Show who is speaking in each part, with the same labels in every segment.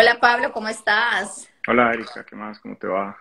Speaker 1: Hola Pablo, ¿cómo estás?
Speaker 2: Hola Erika, ¿qué más? ¿Cómo te va?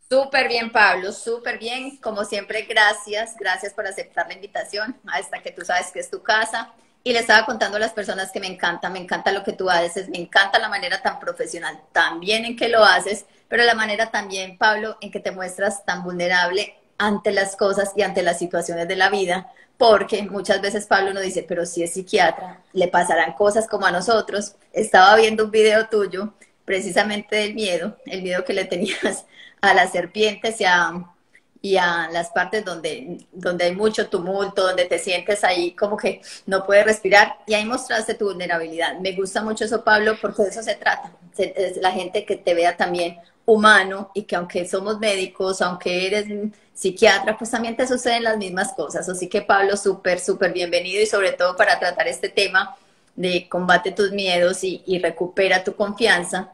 Speaker 1: Súper bien, Pablo, súper bien. Como siempre, gracias por aceptar la invitación, hasta que tú sabes que es tu casa. Y le estaba contando a las personas que me encanta lo que tú haces, me encanta la manera tan profesional, también en que lo haces, pero la manera también, Pablo, en que te muestras tan vulnerable ante las cosas y ante las situaciones de la vida, porque muchas veces Pablo nos dice, pero si es psiquiatra, le pasarán cosas como a nosotros. Estaba viendo un video tuyo precisamente del miedo, el miedo que le tenías a las serpientes y a las partes donde hay mucho tumulto, donde te sientes ahí como que no puedes respirar y ahí mostraste tu vulnerabilidad. Me gusta mucho eso, Pablo, porque de eso se trata. Es la gente que te vea también humano y que aunque somos médicos, aunque eres psiquiatra, pues también te suceden las mismas cosas. Así que Pablo, súper bienvenido y sobre todo para tratar este tema de combate tus miedos y recupera tu confianza.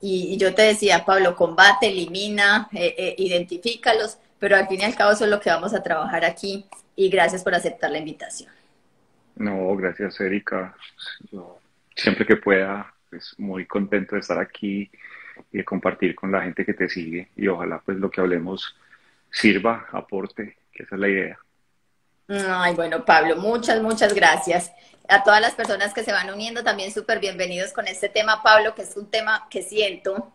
Speaker 1: Y yo te decía, Pablo, combate, elimina, identifícalos, pero al fin y al cabo eso es lo que vamos a trabajar aquí y gracias por aceptar la invitación.
Speaker 2: No, gracias Erika. Yo siempre que pueda, pues muy contento de estar aquí y de compartir con la gente que te sigue y ojalá pues lo que hablemos sirva, aporte, que esa es la idea.
Speaker 1: Ay, bueno, Pablo, muchas gracias. A todas las personas que se van uniendo, también súper bienvenidos con este tema, Pablo, que es un tema que siento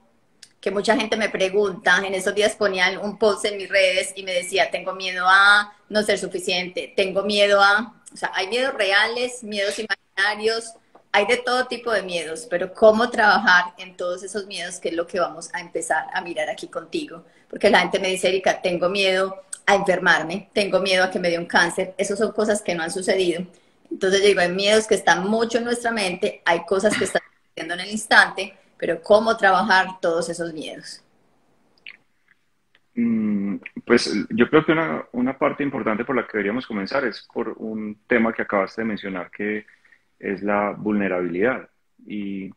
Speaker 1: que mucha gente me pregunta. En esos días ponían un post en mis redes y me decía, tengo miedo a no ser suficiente, tengo miedo a, o sea, hay miedos reales, miedos imaginarios, hay de todo tipo de miedos, pero cómo trabajar en todos esos miedos, que es lo que vamos a empezar a mirar aquí contigo. Porque la gente me dice, Erika, tengo miedo a enfermarme, tengo miedo a que me dé un cáncer, esas son cosas que no han sucedido. Entonces yo digo, hay miedos que están mucho en nuestra mente, hay cosas que están sucediendo en el instante, pero cómo trabajar todos esos miedos.
Speaker 2: Mm, pues yo creo que una parte importante por la que deberíamos comenzar es por un tema que acabaste de mencionar, que es la vulnerabilidad. Y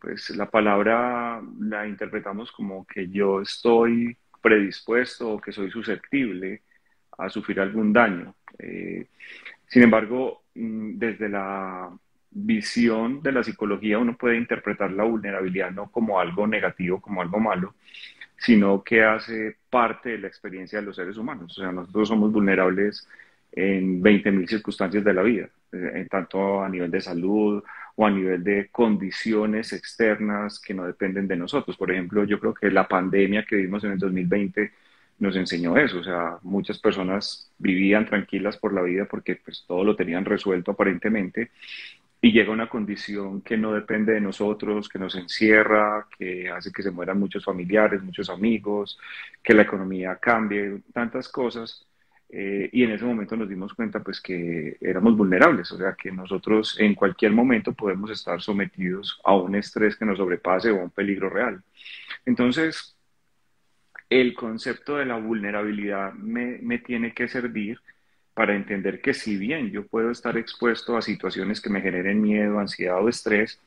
Speaker 2: pues la palabra la interpretamos como que yo estoy predispuesto o que soy susceptible a sufrir algún daño. Sin embargo, desde la visión de la psicología uno puede interpretar la vulnerabilidad no como algo negativo, como algo malo, sino que hace parte de la experiencia de los seres humanos. O sea, nosotros somos vulnerables en 20.000 circunstancias de la vida, tanto a nivel de salud o a nivel de condiciones externas que no dependen de nosotros. Por ejemplo, yo creo que la pandemia que vivimos en el 2020 nos enseñó eso. O sea, muchas personas vivían tranquilas por la vida porque pues todo lo tenían resuelto aparentemente y llega una condición que no depende de nosotros, que nos encierra, que hace que se mueran muchos familiares, muchos amigos, que la economía cambie, tantas cosas. Y en ese momento nos dimos cuenta pues que éramos vulnerables, o sea que nosotros en cualquier momento podemos estar sometidos a un estrés que nos sobrepase o a un peligro real. Entonces, el concepto de la vulnerabilidad me tiene que servir para entender que si bien yo puedo estar expuesto a situaciones que me generen miedo, ansiedad o estrés,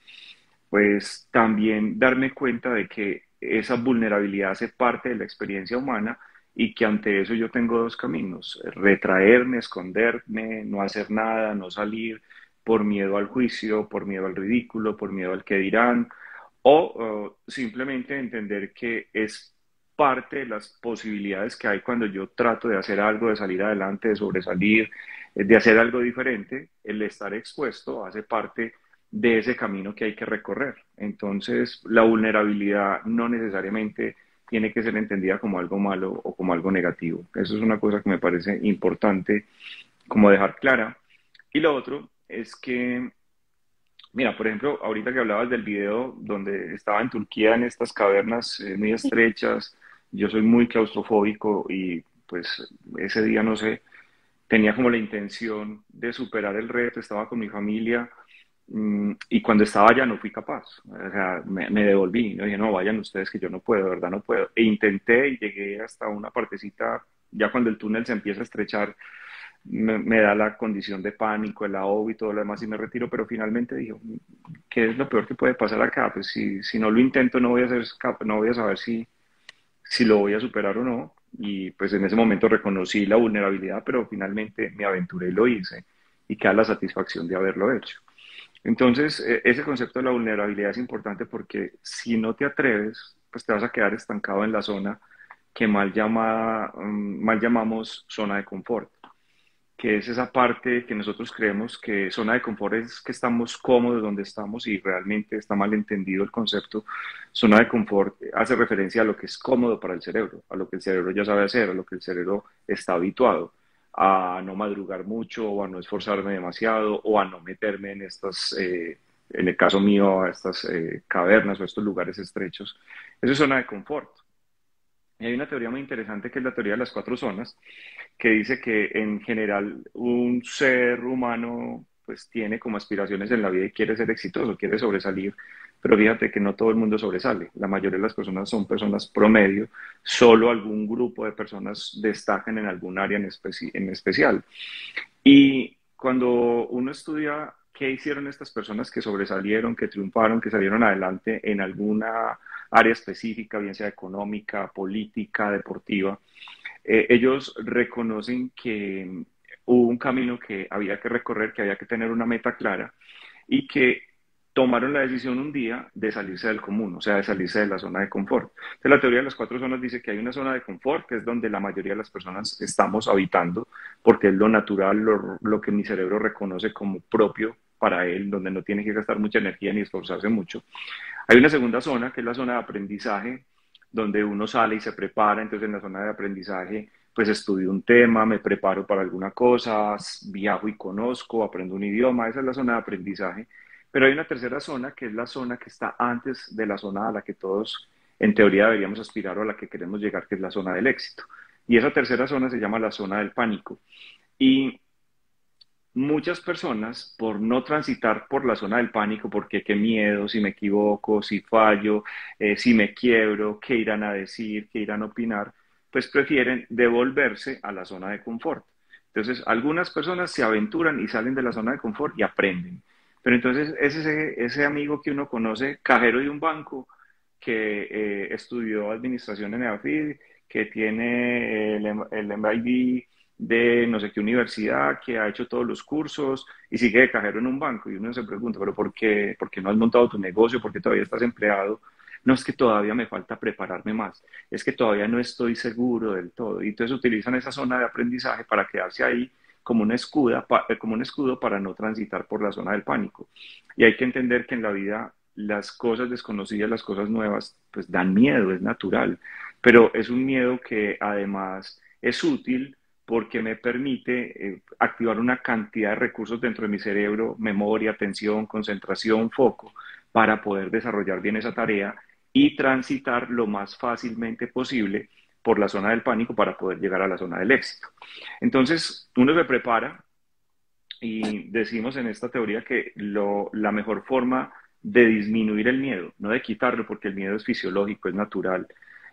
Speaker 2: pues también darme cuenta de que esa vulnerabilidad hace parte de la experiencia humana y que ante eso yo tengo dos caminos: retraerme, esconderme, no hacer nada, no salir por miedo al juicio, por miedo al ridículo, por miedo al que dirán, o simplemente entender que es parte de las posibilidades que hay cuando yo trato de hacer algo, de salir adelante, de sobresalir, de hacer algo diferente. El estar expuesto hace parte de ese camino que hay que recorrer. Entonces, la vulnerabilidad no necesariamente tiene que ser entendida como algo malo o como algo negativo. Eso es una cosa que me parece importante como dejar clara. Y lo otro es que, mira, por ejemplo, ahorita que hablabas del video donde estaba en Turquía en estas cavernas muy estrechas, yo soy muy claustrofóbico y pues ese día, no sé, tenía como la intención de superar el reto, estaba con mi familia, y cuando estaba allá no fui capaz. O sea, me devolví, ¿no? Dije, no, vayan ustedes que yo no puedo, de verdad no puedo. E intenté y llegué hasta una partecita, ya cuando el túnel se empieza a estrechar, me da la condición de pánico, el ahogo y todo lo demás y me retiro, pero finalmente dije, ¿qué es lo peor que puede pasar acá? Pues si no lo intento no voy a ser no voy a saber si lo voy a superar o no. Y pues en ese momento reconocí la vulnerabilidad, pero finalmente me aventuré y lo hice y queda la satisfacción de haberlo hecho. Entonces, ese concepto de la vulnerabilidad es importante porque si no te atreves, pues te vas a quedar estancado en la zona que mal llamamos zona de confort, que es esa parte que nosotros creemos que zona de confort es que estamos cómodos donde estamos y realmente está mal entendido el concepto. Zona de confort hace referencia a lo que es cómodo para el cerebro, a lo que el cerebro ya sabe hacer, a lo que el cerebro está habituado, a no madrugar mucho o a no esforzarme demasiado o a no meterme en en el caso mío, a estas cavernas o estos lugares estrechos. Eso es zona de confort. Y hay una teoría muy interesante que es la teoría de las cuatro zonas, que dice que en general un ser humano pues tiene como aspiraciones en la vida y quiere ser exitoso, quiere sobresalir, pero fíjate que no todo el mundo sobresale. La mayoría de las personas son personas promedio, solo algún grupo de personas destacan en algún área en especial. Y cuando uno estudia qué hicieron estas personas que sobresalieron, que triunfaron, que salieron adelante en alguna área específica, bien sea económica, política, deportiva, ellos reconocen que hubo un camino que había que recorrer, que había que tener una meta clara y que tomaron la decisión un día de salirse del común, o sea, de salirse de la zona de confort. Entonces, la teoría de las cuatro zonas dice que hay una zona de confort, que es donde la mayoría de las personas estamos habitando, porque es lo natural, lo que mi cerebro reconoce como propio para él, donde no tiene que gastar mucha energía ni esforzarse mucho. Hay una segunda zona, que es la zona de aprendizaje, donde uno sale y se prepara. Entonces, en la zona de aprendizaje, pues estudio un tema, me preparo para alguna cosa, viajo y conozco, aprendo un idioma. Esa es la zona de aprendizaje. Pero hay una tercera zona, que es la zona que está antes de la zona a la que todos, en teoría, deberíamos aspirar o a la que queremos llegar, que es la zona del éxito. Y esa tercera zona se llama la zona del pánico. Y muchas personas, por no transitar por la zona del pánico, porque qué miedo, si me equivoco, si fallo, si me quiebro, qué irán a decir, qué irán a opinar, pues prefieren devolverse a la zona de confort. Entonces, algunas personas se aventuran y salen de la zona de confort y aprenden. Pero entonces, ese amigo que uno conoce, cajero de un banco, que estudió administración en EAFID, que tiene el MBA de no sé qué universidad, que ha hecho todos los cursos y sigue de cajero en un banco. Y uno se pregunta, ¿pero por qué no has montado tu negocio? ¿Por qué todavía estás empleado? No es que todavía me falta prepararme más, es que todavía no estoy seguro del todo. Y entonces utilizan esa zona de aprendizaje para quedarse ahí como una como un escudo para no transitar por la zona del pánico. Y hay que entender que en la vida las cosas desconocidas, las cosas nuevas, pues dan miedo, es natural, pero es un miedo que además es útil porque me permite activar una cantidad de recursos dentro de mi cerebro, memoria, atención, concentración, foco, para poder desarrollar bien esa tarea y transitar lo más fácilmente posible por la zona del pánico para poder llegar a la zona del éxito. Entonces, uno se prepara y decimos en esta teoría que la mejor forma de disminuir el miedo, no de quitarlo porque el miedo es fisiológico, es natural,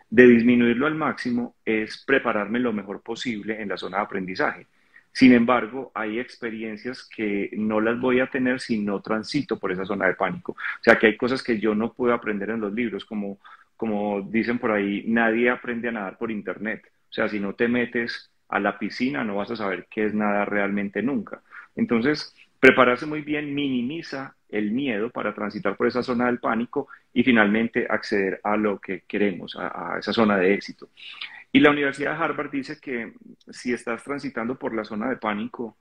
Speaker 2: de disminuirlo al máximo es prepararme lo mejor posible en la zona de aprendizaje. Sin embargo, hay experiencias que no las voy a tener si no transito por esa zona de pánico. O sea, que hay cosas que yo no puedo aprender en los libros, como dicen por ahí, nadie aprende a nadar por internet. O sea, si no te metes a la piscina, no vas a saber qué es nadar realmente nunca. Entonces, prepararse muy bien minimiza el miedo para transitar por esa zona del pánico y finalmente acceder a lo que queremos, a esa zona de éxito. Y la Universidad de Harvard dice que si estás transitando por la zona de pánico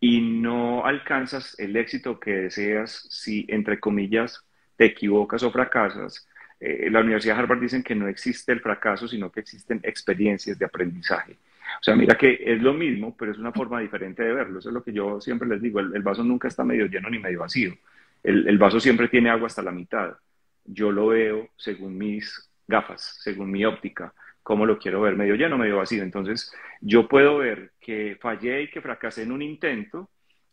Speaker 2: y no alcanzas el éxito que deseas, si entre comillas te equivocas o fracasas, la Universidad de Harvard dicen que no existe el fracaso, sino que existen experiencias de aprendizaje. O sea, mira que es lo mismo, pero es una forma diferente de verlo. Eso es lo que yo siempre les digo, el vaso nunca está medio lleno ni medio vacío. El vaso siempre tiene agua hasta la mitad. Yo lo veo según mis gafas, según mi óptica, cómo lo quiero ver, medio lleno, medio vacío. Entonces, yo puedo ver que fallé y que fracasé en un intento,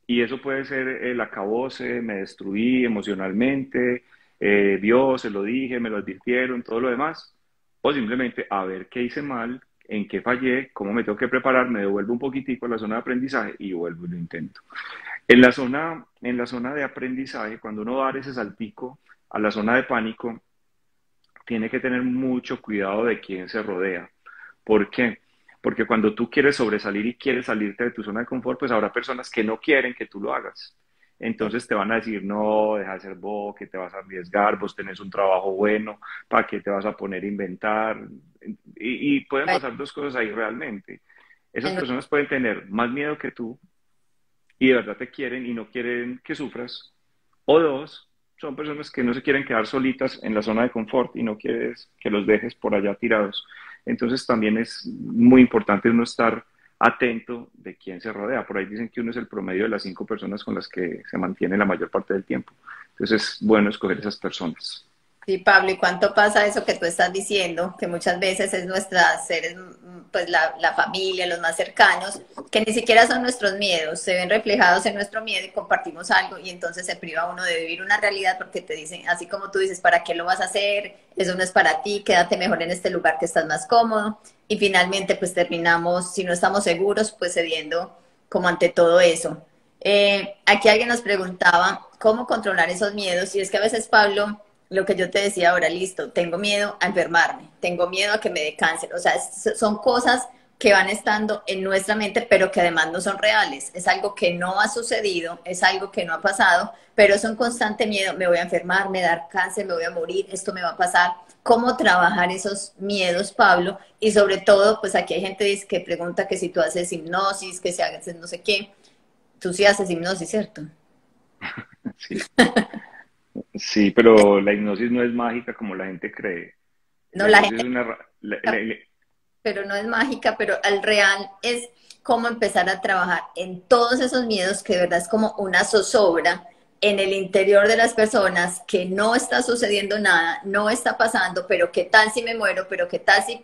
Speaker 2: y eso puede ser el acabose, me destruí emocionalmente, se lo dije, me lo advirtieron, todo lo demás, o simplemente a ver qué hice mal, en qué fallé, cómo me tengo que preparar, me devuelvo un poquitico a la zona de aprendizaje y vuelvo y lo intento. En la zona de aprendizaje, cuando uno va a dar ese saltico a la zona de pánico, tiene que tener mucho cuidado de quién se rodea. ¿Por qué? Porque cuando tú quieres sobresalir y quieres salirte de tu zona de confort, pues habrá personas que no quieren que tú lo hagas. entonces te van a decir, no, deja de ser vos, que te vas a arriesgar, vos tenés un trabajo bueno, ¿para qué te vas a poner a inventar? Y pueden pasar dos cosas ahí realmente. Esas personas pueden tener más miedo que tú y de verdad te quieren y no quieren que sufras. O dos, son personas que no se quieren quedar solitas en la zona de confort y no quieres que los dejes por allá tirados. Entonces también es muy importante uno estar atento de quién se rodea. Por ahí dicen que uno es el promedio de las 5 personas con las que se mantiene la mayor parte del tiempo. Entonces es bueno escoger esas personas.
Speaker 1: Sí, Pablo, ¿y cuánto pasa eso que tú estás diciendo? Que muchas veces es nuestras seres, pues la familia, los más cercanos, que ni siquiera son nuestros miedos, se ven reflejados en nuestro miedo y compartimos algo y entonces se priva uno de vivir una realidad porque te dicen, así como tú dices, ¿para qué lo vas a hacer? Eso no es para ti, quédate mejor en este lugar que estás más cómodo. Y finalmente pues terminamos, si no estamos seguros, pues cediendo como ante todo eso. Aquí alguien nos preguntaba cómo controlar esos miedos y es que a veces, Pablo, lo que yo te decía ahora, listo, tengo miedo a enfermarme, tengo miedo a que me dé cáncer, o sea, son cosas que van estando en nuestra mente, pero que además no son reales, es algo que no ha sucedido, es algo que no ha pasado, pero es un constante miedo, me voy a enfermar, me dar cáncer, me voy a morir, esto me va a pasar. ¿Cómo trabajar esos miedos, Pablo? Y sobre todo, pues aquí hay gente que pregunta que si tú haces hipnosis, que si haces no sé qué, tú sí haces hipnosis, ¿cierto?
Speaker 2: Sí, sí, pero la hipnosis no es mágica como la gente cree.
Speaker 1: No,
Speaker 2: La
Speaker 1: la
Speaker 2: hipnosis
Speaker 1: gente
Speaker 2: es una...
Speaker 1: pero no es mágica, pero al real es cómo empezar a trabajar en todos esos miedos que de verdad es como una zozobra en el interior de las personas que no está sucediendo nada, no está pasando, pero qué tal si me muero, pero qué tal si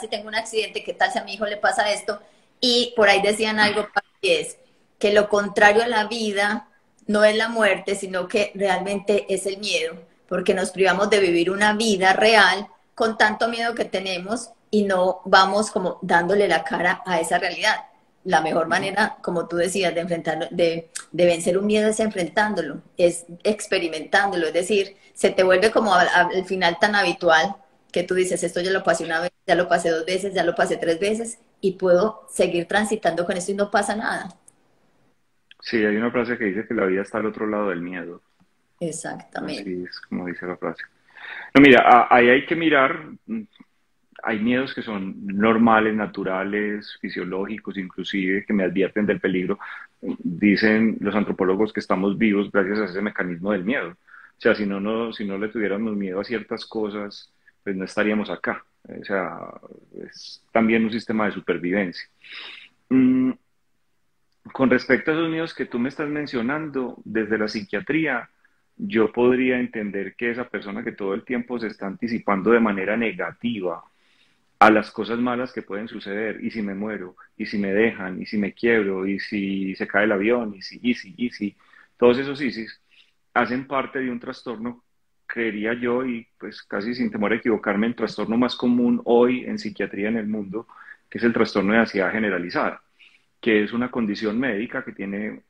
Speaker 1: tengo un accidente, qué tal si a mi hijo le pasa esto. Y por ahí decían algo que es que lo contrario a la vida no es la muerte, sino que realmente es el miedo, porque nos privamos de vivir una vida real con tanto miedo que tenemos y no vamos como dándole la cara a esa realidad. La mejor manera, como tú decías, de enfrentarlo, de vencer un miedo es enfrentándolo, es experimentándolo, es decir, se te vuelve como al final tan habitual que tú dices, esto ya lo pasé una vez, ya lo pasé 2 veces, ya lo pasé 3 veces y puedo seguir transitando con esto y no pasa nada.
Speaker 2: Sí, hay una frase que dice que la vida está al otro lado del miedo.
Speaker 1: Exactamente.
Speaker 2: Así es como dice la frase. No, mira, ahí hay que mirar, hay miedos que son normales, naturales, fisiológicos, inclusive que me advierten del peligro. Dicen los antropólogos que estamos vivos gracias a ese mecanismo del miedo. O sea, si no le tuviéramos miedo a ciertas cosas, pues no estaríamos acá. O sea, es también un sistema de supervivencia. Mm, con respecto a esos miedos que tú me estás mencionando, desde la psiquiatría, yo podría entender que esa persona que todo el tiempo se está anticipando de manera negativa a las cosas malas que pueden suceder, y si me muero, y si me dejan, y si me quiebro, y si se cae el avión, y si, todos esos isis hacen parte de un trastorno, creería yo, y pues casi sin temor a equivocarme, el trastorno más común hoy en psiquiatría en el mundo, que es el trastorno de ansiedad generalizada, que es una condición médica que tiene,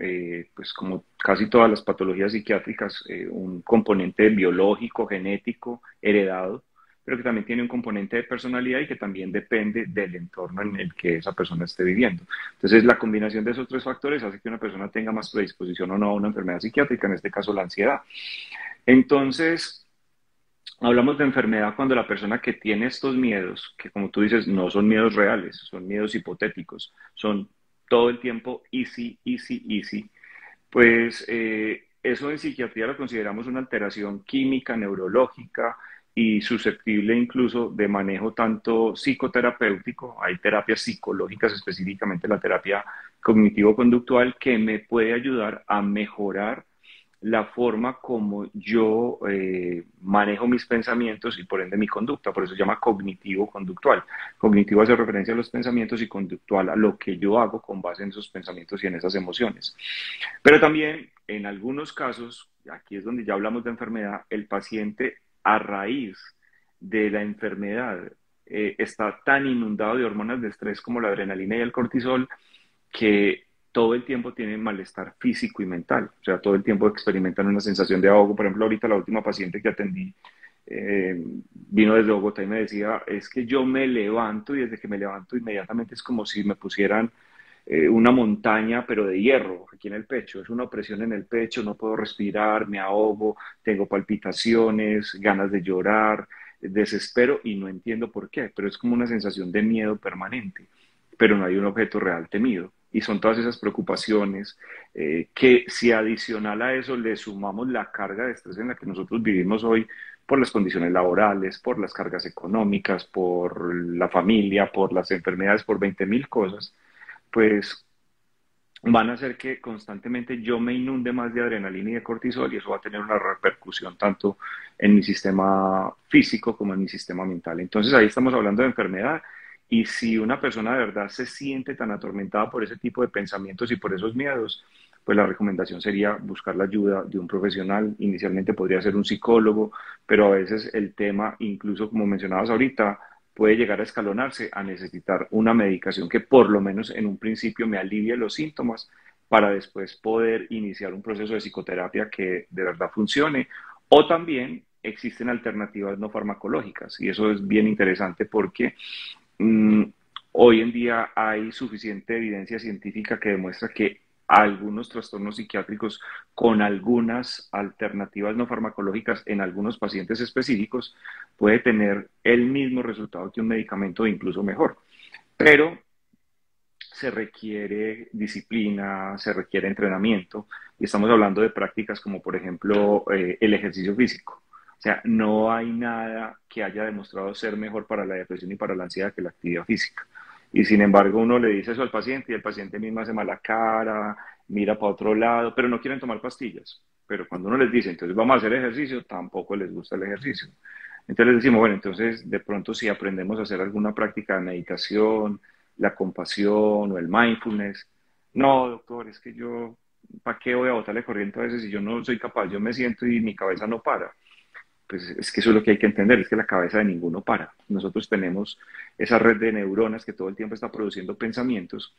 Speaker 2: pues como casi todas las patologías psiquiátricas, un componente biológico, genético, heredado, pero que también tiene un componente de personalidad y que también depende del entorno en el que esa persona esté viviendo. Entonces, la combinación de esos tres factores hace que una persona tenga más predisposición o no a una enfermedad psiquiátrica, en este caso la ansiedad. Entonces, hablamos de enfermedad cuando la persona que tiene estos miedos, que como tú dices, no son miedos reales, son miedos hipotéticos, son todo el tiempo easy, easy, easy, pues eso en psiquiatría lo consideramos una alteración química, neurológica y susceptible incluso de manejo tanto psicoterapéutico, hay terapias psicológicas, específicamente la terapia cognitivo-conductual, que me puede ayudar a mejorar la forma como yo manejo mis pensamientos y por ende mi conducta. Por eso se llama cognitivo-conductual. Cognitivo hace referencia a los pensamientos y conductual a lo que yo hago con base en esos pensamientos y en esas emociones. Pero también en algunos casos, aquí es donde ya hablamos de enfermedad, el paciente a raíz de la enfermedad está tan inundado de hormonas de estrés como la adrenalina y el cortisol que todo el tiempo tienen malestar físico y mental, o sea, todo el tiempo experimentan una sensación de ahogo. Por ejemplo, ahorita la última paciente que atendí vino desde Bogotá y me decía, es que yo me levanto y desde que me levanto inmediatamente es como si me pusieran una montaña, pero de hierro, aquí en el pecho. Es una opresión en el pecho, no puedo respirar, me ahogo, tengo palpitaciones, ganas de llorar, desespero y no entiendo por qué, pero es como una sensación de miedo permanente, pero no hay un objeto real temido. Y son todas esas preocupaciones que si adicional a eso le sumamos la carga de estrés en la que nosotros vivimos hoy, por las condiciones laborales, por las cargas económicas, por la familia, por las enfermedades, por 20.000 cosas, pues van a hacer que constantemente yo me inunde más de adrenalina y de cortisol y eso va a tener una repercusión tanto en mi sistema físico como en mi sistema mental. Entonces ahí estamos hablando de enfermedad y si una persona de verdad se siente tan atormentada por ese tipo de pensamientos y por esos miedos, pues la recomendación sería buscar la ayuda de un profesional. Inicialmente podría ser un psicólogo, pero a veces el tema, incluso como mencionabas ahorita, puede llegar a escalonarse a necesitar una medicación que por lo menos en un principio me alivie los síntomas para después poder iniciar un proceso de psicoterapia que de verdad funcione. O también existen alternativas no farmacológicas y eso es bien interesante porque mmm, hoy en día hay suficiente evidencia científica que demuestra que algunos trastornos psiquiátricos con algunas alternativas no farmacológicas en algunos pacientes específicos puede tener el mismo resultado que un medicamento o incluso mejor. Pero se requiere disciplina, se requiere entrenamiento y estamos hablando de prácticas como por ejemplo el ejercicio físico. O sea, no hay nada que haya demostrado ser mejor para la depresión y para la ansiedad que la actividad física. Y sin embargo uno le dice eso al paciente y el paciente mismo hace mala cara, mira para otro lado, pero no quieren tomar pastillas. Pero cuando uno les dice, entonces vamos a hacer ejercicio, tampoco les gusta el ejercicio. Entonces les decimos, bueno, entonces de pronto si aprendemos a hacer alguna práctica de meditación, la compasión o el mindfulness. No, doctor, es que yo, ¿para qué voy a botarle corriente a veces si yo no soy capaz? Yo me siento y mi cabeza no para. Pues es que eso es lo que hay que entender, es que la cabeza de ninguno para. Nosotros tenemos esa red de neuronas que todo el tiempo está produciendo pensamientos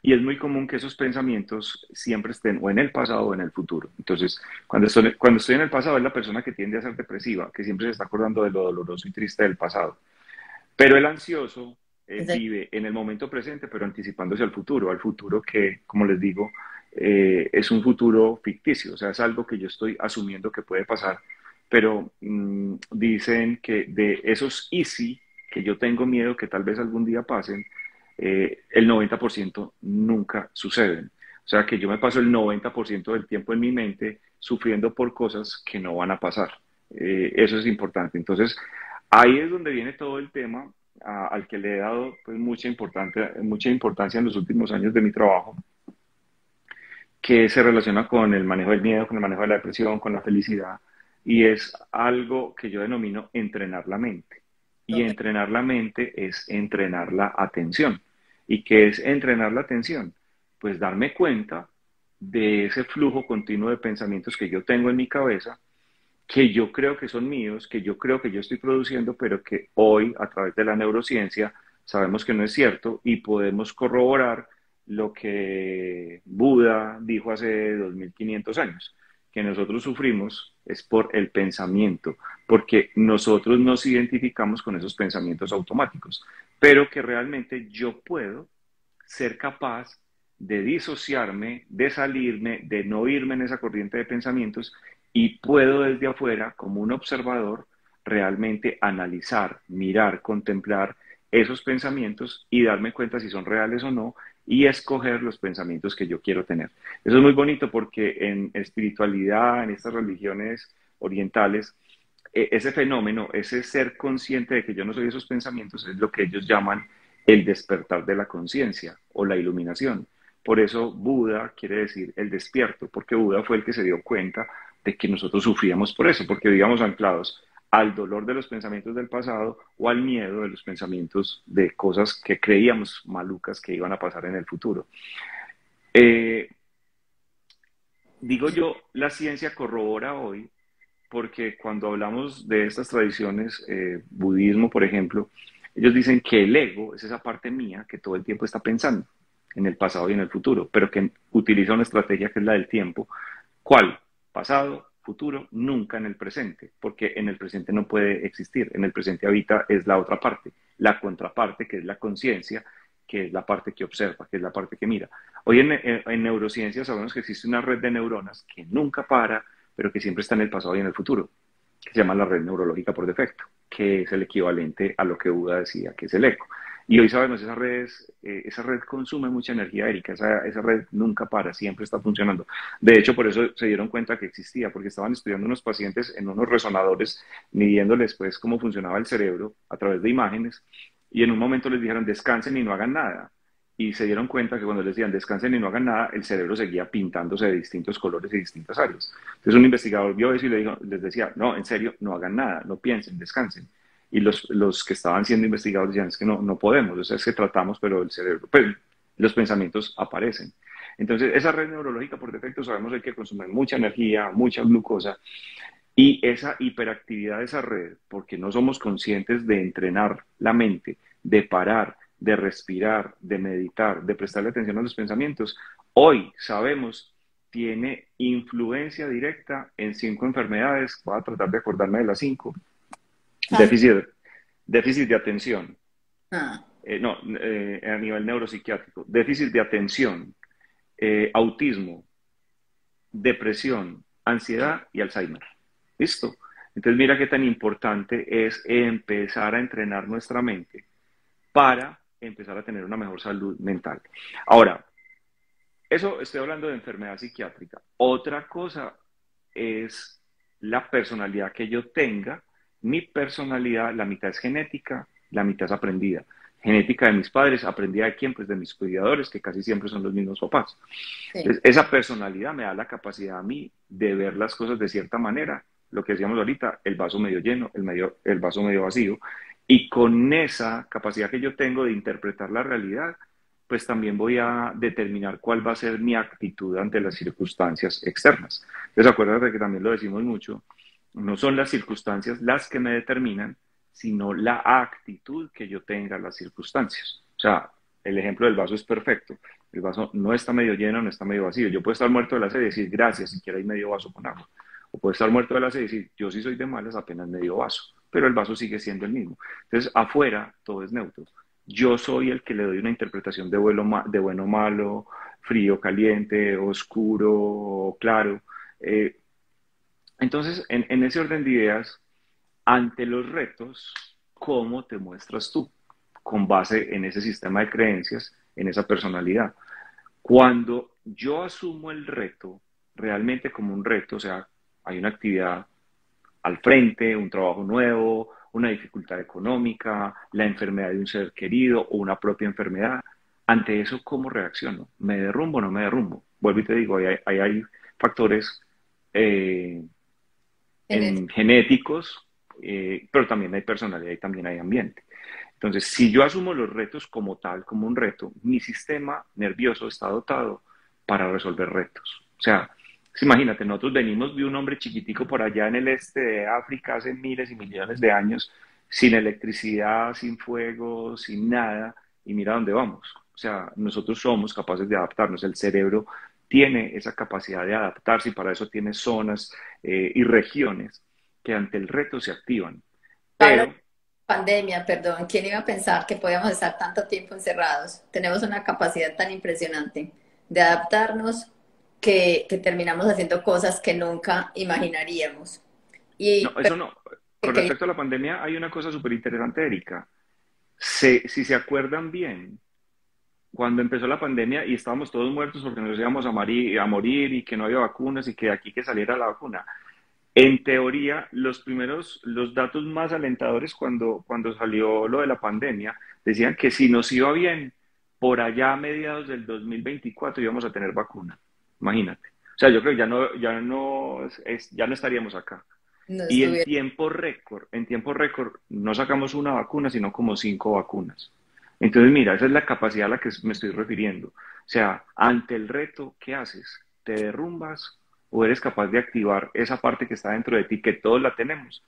Speaker 2: y es muy común que esos pensamientos siempre estén o en el pasado o en el futuro. Entonces, cuando estoy en el pasado es la persona que tiende a ser depresiva, que siempre se está acordando de lo doloroso y triste del pasado. Pero el ansioso vive en el momento presente, pero anticipándose al futuro que, como les digo, es un futuro ficticio, o sea, es algo que yo estoy asumiendo que puede pasar, pero dicen que de esos easy, que yo tengo miedo que tal vez algún día pasen, el 90% nunca suceden. O sea, que yo me paso el 90% del tiempo en mi mente sufriendo por cosas que no van a pasar. Eso es importante. Entonces, ahí es donde viene todo el tema al que le he dado pues, mucha importancia en los últimos años de mi trabajo, que se relaciona con el manejo del miedo, con el manejo de la depresión, con la felicidad, y es algo que yo denomino entrenar la mente. Y
Speaker 1: Ok.
Speaker 2: entrenar la mente es entrenar la atención. ¿Y qué es entrenar la atención? Pues darme cuenta de ese flujo continuo de pensamientos que yo tengo en mi cabeza que yo creo que son míos, que yo creo que yo estoy produciendo, pero que hoy, a través de la neurociencia, sabemos que no es cierto y podemos corroborar lo que Buda dijo hace 2500 años, que nosotros sufrimos es por el pensamiento, porque nosotros nos identificamos con esos pensamientos automáticos, pero que realmente yo puedo ser capaz de disociarme, de salirme, de no irme en esa corriente de pensamientos y puedo desde afuera, como un observador, realmente analizar, mirar, contemplar esos pensamientos y darme cuenta si son reales o no y escoger los pensamientos que yo quiero tener. Eso es muy bonito porque en espiritualidad, en estas religiones orientales, ese fenómeno, ese ser consciente de que yo no soy esos pensamientos, es lo que ellos llaman el despertar de la conciencia o la iluminación. Por eso Buda quiere decir el despierto, porque Buda fue el que se dio cuenta de que nosotros sufríamos por eso, porque vivíamos anclados al dolor de los pensamientos del pasado o al miedo de los pensamientos de cosas que creíamos malucas que iban a pasar en el futuro. Eh, Digo yo, la ciencia corrobora hoy, porque cuando hablamos de estas tradiciones, budismo, por ejemplo, ellos dicen que el ego es esa parte mía que todo el tiempo está pensando en el pasado y en el futuro, pero que utiliza una estrategia que es la del tiempo. ¿Cuál? Pasado, futuro, nunca en el presente, porque en el presente no puede existir. En el presente habita es la otra parte, la contraparte, que es la conciencia, que es la parte que observa, que es la parte que mira. Hoy en neurociencia sabemos que existe una red de neuronas que nunca para, pero que siempre está en el pasado y en el futuro, que se llama la red neurológica por defecto, que es el equivalente a lo que Buda decía, que es el eco. Y hoy sabemos, esa red consume mucha energía, Erika, esa red nunca para, siempre está funcionando. De hecho, por eso se dieron cuenta que existía, porque estaban estudiando unos pacientes en unos resonadores, midiéndoles pues cómo funcionaba el cerebro a través de imágenes, y en un momento les dijeron descansen y no hagan nada. Y se dieron cuenta que cuando les decían descansen y no hagan nada, el cerebro seguía pintándose de distintos colores y distintas áreas. Entonces un investigador vio eso y les decía, no, en serio, no hagan nada, no piensen, descansen. Y los que estaban siendo investigados decían, es que no podemos, o sea, es que tratamos, pero el cerebro, pues, los pensamientos aparecen. Entonces, esa red neurológica por defecto sabemos que consume mucha energía, mucha glucosa, y esa hiperactividad de esa red, porque no somos conscientes de entrenar la mente, de parar, de respirar, de meditar, de prestarle atención a los pensamientos, hoy sabemos tiene influencia directa en 5 enfermedades. Voy a tratar de acordarme de las 5.
Speaker 1: Tan-
Speaker 2: Déficit, déficit de atención,
Speaker 1: ah,
Speaker 2: no, a nivel neuropsiquiátrico, déficit de atención, autismo, depresión, ansiedad y Alzheimer. ¿Listo? Entonces mira qué tan importante es empezar a entrenar nuestra mente para empezar a tener una mejor salud mental. Ahora, eso estoy hablando de enfermedad psiquiátrica. Otra cosa es la personalidad que yo tenga. Mi personalidad, la mitad es genética, la mitad es aprendida. Genética de mis padres, aprendida de quién, pues de mis cuidadores, que casi siempre son los mismos papás.
Speaker 1: sí.
Speaker 2: Entonces, esa personalidad me da la capacidad a mí de ver las cosas de cierta manera, lo que decíamos ahorita, el vaso medio lleno, el vaso medio vacío, y con esa capacidad que yo tengo de interpretar la realidad, pues también voy a determinar cuál va a ser mi actitud ante las circunstancias externas. Entonces, acuérdate que también lo decimos mucho, no son las circunstancias las que me determinan, sino la actitud que yo tenga a las circunstancias. O sea, el ejemplo del vaso es perfecto. El vaso no está medio lleno, no está medio vacío. Yo puedo estar muerto de la sed y decir gracias, siquiera hay medio vaso con agua. O puedo estar muerto de la sed y decir yo sí soy de malas, apenas medio vaso. Pero el vaso sigue siendo el mismo. Entonces, afuera todo es neutro. Yo soy el que le doy una interpretación de bueno o malo, frío, caliente, oscuro, claro. Eh, entonces, en ese orden de ideas, ante los retos, ¿cómo te muestras tú? Con base en ese sistema de creencias, en esa personalidad. Cuando yo asumo el reto realmente como un reto, o sea, hay una actividad al frente, un trabajo nuevo, una dificultad económica, la enfermedad de un ser querido o una propia enfermedad, ante eso, ¿cómo reacciono? ¿Me derrumbo o no me derrumbo? Vuelvo y te digo, hay factores eh, genéticos, pero también hay personalidad y también hay ambiente. Entonces, si yo asumo los retos como tal, como un reto, mi sistema nervioso está dotado para resolver retos. O sea, pues imagínate, nosotros venimos de un hombre chiquitico por allá en el este de África hace miles y millones de años, sin electricidad, sin fuego, sin nada, y mira dónde vamos. O sea, nosotros somos capaces de adaptarnos. El cerebro tiene esa capacidad de adaptarse y para eso tiene zonas y regiones que ante el reto se activan.
Speaker 1: Pablo,
Speaker 2: Pero
Speaker 1: pandemia, perdón, ¿quién iba a pensar que podíamos estar tanto tiempo encerrados? Tenemos una capacidad tan impresionante de adaptarnos que terminamos haciendo cosas que nunca imaginaríamos.
Speaker 2: no,
Speaker 1: Y
Speaker 2: eso no.
Speaker 1: que
Speaker 2: Con
Speaker 1: quería-
Speaker 2: respecto a la pandemia, hay una cosa súper interesante, Erika. Si se acuerdan bien, cuando empezó la pandemia y estábamos todos muertos porque nos íbamos a morir y que no había vacunas y que de aquí que saliera la vacuna. En teoría, los datos más alentadores cuando salió lo de la pandemia, decían que si nos iba bien, por allá a mediados del 2024 íbamos a tener vacuna. Imagínate. O sea, yo creo que ya no estaríamos acá.
Speaker 1: no
Speaker 2: Y
Speaker 1: estuviera.
Speaker 2: en tiempo récord, no sacamos una vacuna, sino como 5 vacunas. Entonces, mira, esa es la capacidad a la que me estoy refiriendo. O sea, ante el reto, ¿qué haces? ¿Te derrumbas o eres capaz de activar esa parte que está dentro de ti, que todos la tenemos,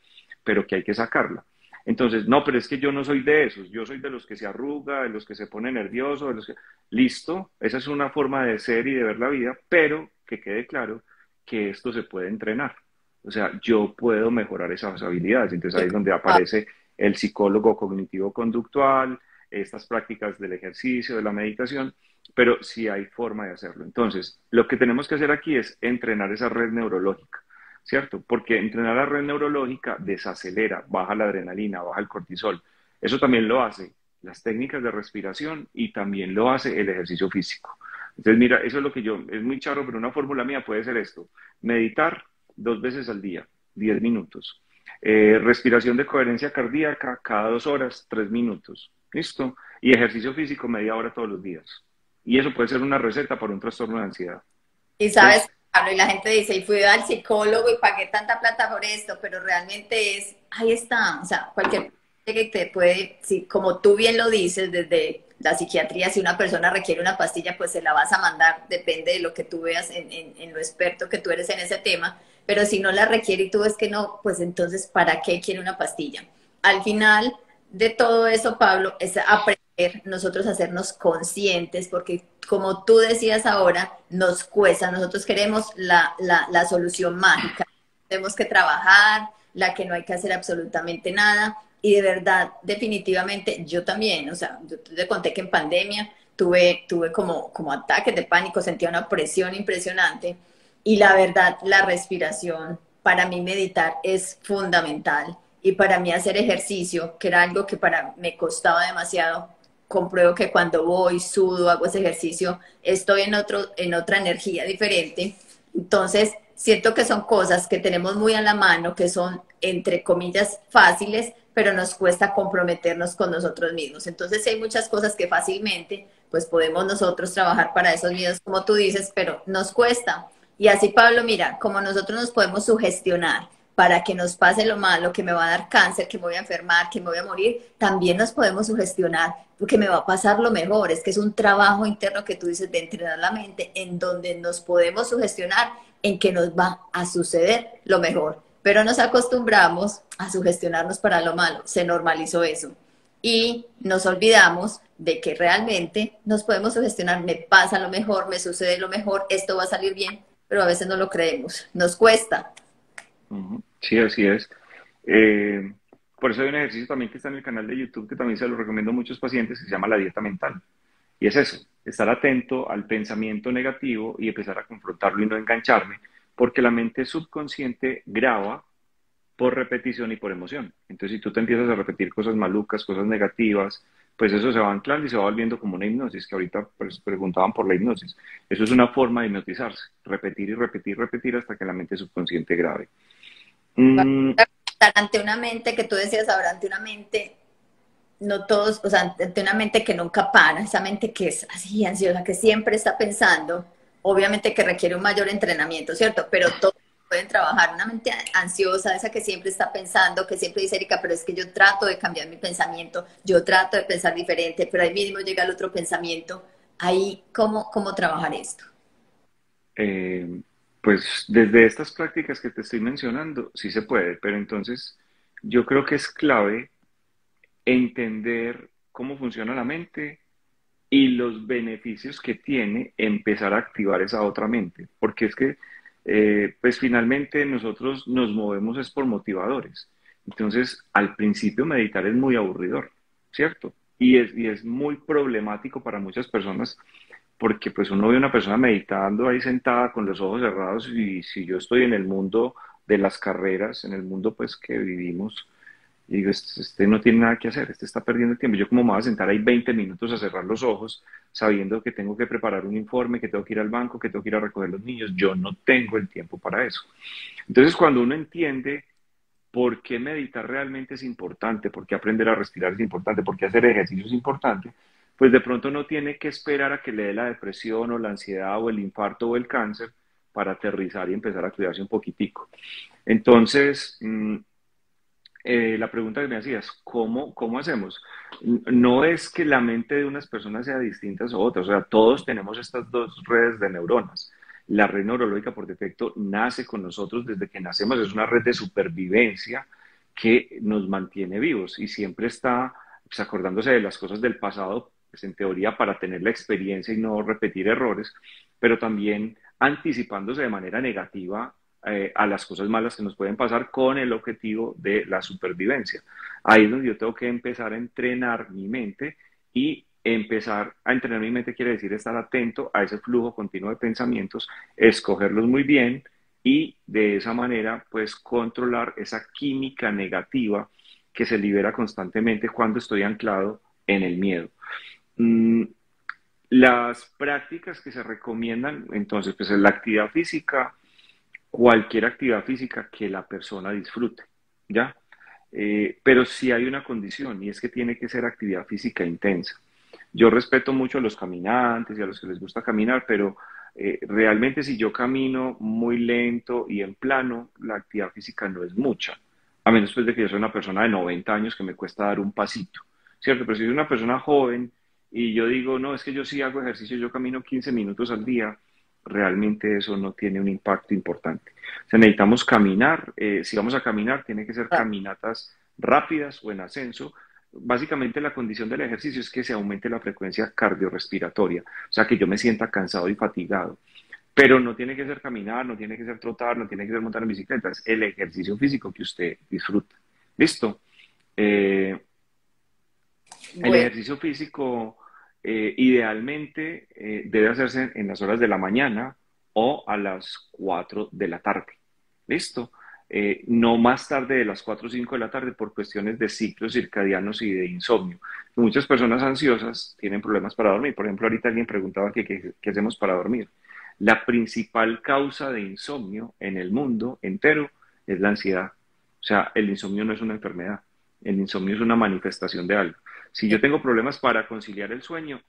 Speaker 2: pero que hay que sacarla? Entonces, no, pero es que yo no soy de esos, yo soy de los que se arruga, de los que se pone nervioso, de los que... Listo, esa es una forma de ser y de ver la vida, pero que quede claro que esto se puede entrenar. O sea, yo puedo mejorar esas habilidades. Entonces ahí es donde aparece el psicólogo cognitivo-conductual, estas prácticas del ejercicio, de la meditación, pero sí hay forma de hacerlo. Entonces, lo que tenemos que hacer aquí es entrenar esa red neurológica, ¿cierto? Porque entrenar la red neurológica desacelera, baja la adrenalina, baja el cortisol. Eso también lo hace las técnicas de respiración y también lo hace el ejercicio físico. Entonces, mira, eso es lo que yo, es muy charro, pero una fórmula mía puede ser esto: meditar 2 veces al día, 10 minutos. Respiración de coherencia cardíaca cada 2 horas, 3 minutos. ¿Listo? Y ejercicio físico media hora todos los días. Y eso puede ser una receta para un trastorno de ansiedad.
Speaker 1: Y sabes,
Speaker 2: Entonces,
Speaker 1: Pablo, y la gente dice, y fui al psicólogo y pagué tanta plata por esto, pero realmente es, ahí está, o sea, cualquier que te puede, sí, como tú bien lo dices, desde la psiquiatría, si una persona requiere una pastilla, pues se la vas a mandar, depende de lo que tú veas en lo experto que tú eres en ese tema, pero si no la requiere y tú ves que no, pues entonces, ¿para qué quiere una pastilla? Al final de todo eso, Pablo, es aprender nosotros a hacernos conscientes, porque como tú decías ahora, nos cuesta, nosotros queremos la solución mágica, tenemos que trabajar, la que no hay que hacer absolutamente nada, y de verdad, definitivamente, yo también, o sea, yo te conté que en pandemia tuve como ataques de pánico, sentía una presión impresionante, y la verdad, la respiración, para mí meditar es fundamental, y para mí hacer ejercicio, que era algo que para me costaba demasiado, compruebo que cuando voy, sudo, hago ese ejercicio, estoy en otra energía diferente. Entonces, siento que son cosas que tenemos muy a la mano, que son, entre comillas, fáciles, pero nos cuesta comprometernos con nosotros mismos. Entonces, hay muchas cosas que fácilmente, pues podemos nosotros trabajar para esos miedos, como tú dices, pero nos cuesta. Y así, Pablo, mira, como nosotros nos podemos sugestionar para que nos pase lo malo, que me va a dar cáncer, que me voy a enfermar, que me voy a morir, también nos podemos sugestionar porque me va a pasar lo mejor. Es que es un trabajo interno que tú dices de entrenar la mente en donde nos podemos sugestionar en que nos va a suceder lo mejor. Pero nos acostumbramos a sugestionarnos para lo malo. Se normalizó eso. Y nos olvidamos de que realmente nos podemos sugestionar. Me pasa lo mejor, me sucede lo mejor, esto va a salir bien, pero a veces no lo creemos. Nos cuesta.
Speaker 2: sí, así es. Eh, por eso hay un ejercicio también que está en el canal de YouTube que también se lo recomiendo a muchos pacientes, que se llama la dieta mental. Y es eso, estar atento al pensamiento negativo y empezar a confrontarlo y no engancharme, porque la mente subconsciente graba por repetición y por emoción. Entonces, si tú te empiezas a repetir cosas malucas, cosas negativas, pues eso se va anclando y se va volviendo como una hipnosis, que ahorita pues, preguntaban por la hipnosis. Eso es una forma de hipnotizarse, repetir y repetir, repetir hasta que la mente subconsciente grabe. Mm,
Speaker 1: Ante una mente que tú decías ahora, ante una mente, no todos, o sea, ante una mente que nunca para, esa mente que es así ansiosa, que siempre está pensando, obviamente que requiere un mayor entrenamiento, ¿cierto? Pero todos pueden trabajar, una mente ansiosa, esa que siempre está pensando, que siempre dice, Erika, pero es que yo trato de cambiar mi pensamiento, yo trato de pensar diferente, pero ahí mismo llega el otro pensamiento, ahí, ¿cómo trabajar esto?
Speaker 2: eh, pues desde estas prácticas que te estoy mencionando, sí se puede, pero entonces yo creo que es clave entender cómo funciona la mente y los beneficios que tiene empezar a activar esa otra mente, porque es que pues finalmente nosotros nos movemos es por motivadores. Entonces, al principio meditar es muy aburridor, ¿cierto? Y es muy problemático para muchas personas porque pues uno ve a una persona meditando ahí sentada con los ojos cerrados y si yo estoy en el mundo de las carreras, en el mundo pues que vivimos, y digo, este no tiene nada que hacer, este está perdiendo el tiempo. Yo como me voy a sentar ahí 20 minutos a cerrar los ojos, sabiendo que tengo que preparar un informe, que tengo que ir al banco, que tengo que ir a recoger los niños, yo no tengo el tiempo para eso. Entonces, cuando uno entiende por qué meditar realmente es importante, por qué aprender a respirar es importante, por qué hacer ejercicio es importante, pues de pronto no tiene que esperar a que le dé la depresión o la ansiedad o el infarto o el cáncer para aterrizar y empezar a cuidarse un poquitico. Entonces, la pregunta que me hacías, ¿cómo hacemos? No es que la mente de unas personas sea distinta a otras, o sea, todos tenemos estas dos redes de neuronas. La red neurológica por defecto nace con nosotros desde que nacemos, es una red de supervivencia que nos mantiene vivos y siempre está pues, acordándose de las cosas del pasado, pues, en teoría para tener la experiencia y no repetir errores, pero también anticipándose de manera negativa a las cosas malas que nos pueden pasar con el objetivo de la supervivencia. Ahí es donde yo tengo que empezar a entrenar mi mente y empezar a entrenar mi mente quiere decir estar atento a ese flujo continuo de pensamientos, escogerlos muy bien y de esa manera pues controlar esa química negativa que se libera constantemente cuando estoy anclado en el miedo. Mm, las prácticas que se recomiendan, entonces, pues es la actividad física, cualquier actividad física que la persona disfrute, ¿ya? Pero sí hay una condición y es que tiene que ser actividad física intensa. Yo respeto mucho a los caminantes y a los que les gusta caminar, pero realmente si yo camino muy lento y en plano, la actividad física no es mucha, a menos pues de que yo soy una persona de 90 años que me cuesta dar un pasito, ¿cierto? Pero si soy una persona joven y yo digo, no, es que yo sí hago ejercicio, yo camino 15 minutos al día, realmente eso no tiene un impacto importante. O sea, necesitamos caminar, si vamos a caminar, tiene que ser caminatas rápidas o en ascenso. Básicamente la condición del ejercicio es que se aumente la frecuencia cardiorrespiratoria, o sea, que yo me sienta cansado y fatigado. Pero no tiene que ser caminar, no tiene que ser trotar, no tiene que ser montar en bicicleta, es el ejercicio físico que usted disfruta. ¿Listo? Eh, el
Speaker 1: Bueno,
Speaker 2: ejercicio físico idealmente debe hacerse en las horas de la mañana o a las 4 de la tarde. ¿Listo? No más tarde de las 4 o 5 de la tarde por cuestiones de ciclos circadianos y de insomnio. Muchas personas ansiosas tienen problemas para dormir. Por ejemplo, ahorita alguien preguntaba qué hacemos para dormir. La principal causa de insomnio en el mundo entero es la ansiedad. O sea, el insomnio no es una enfermedad, el insomnio es una manifestación de algo. Si yo tengo problemas para conciliar el sueño,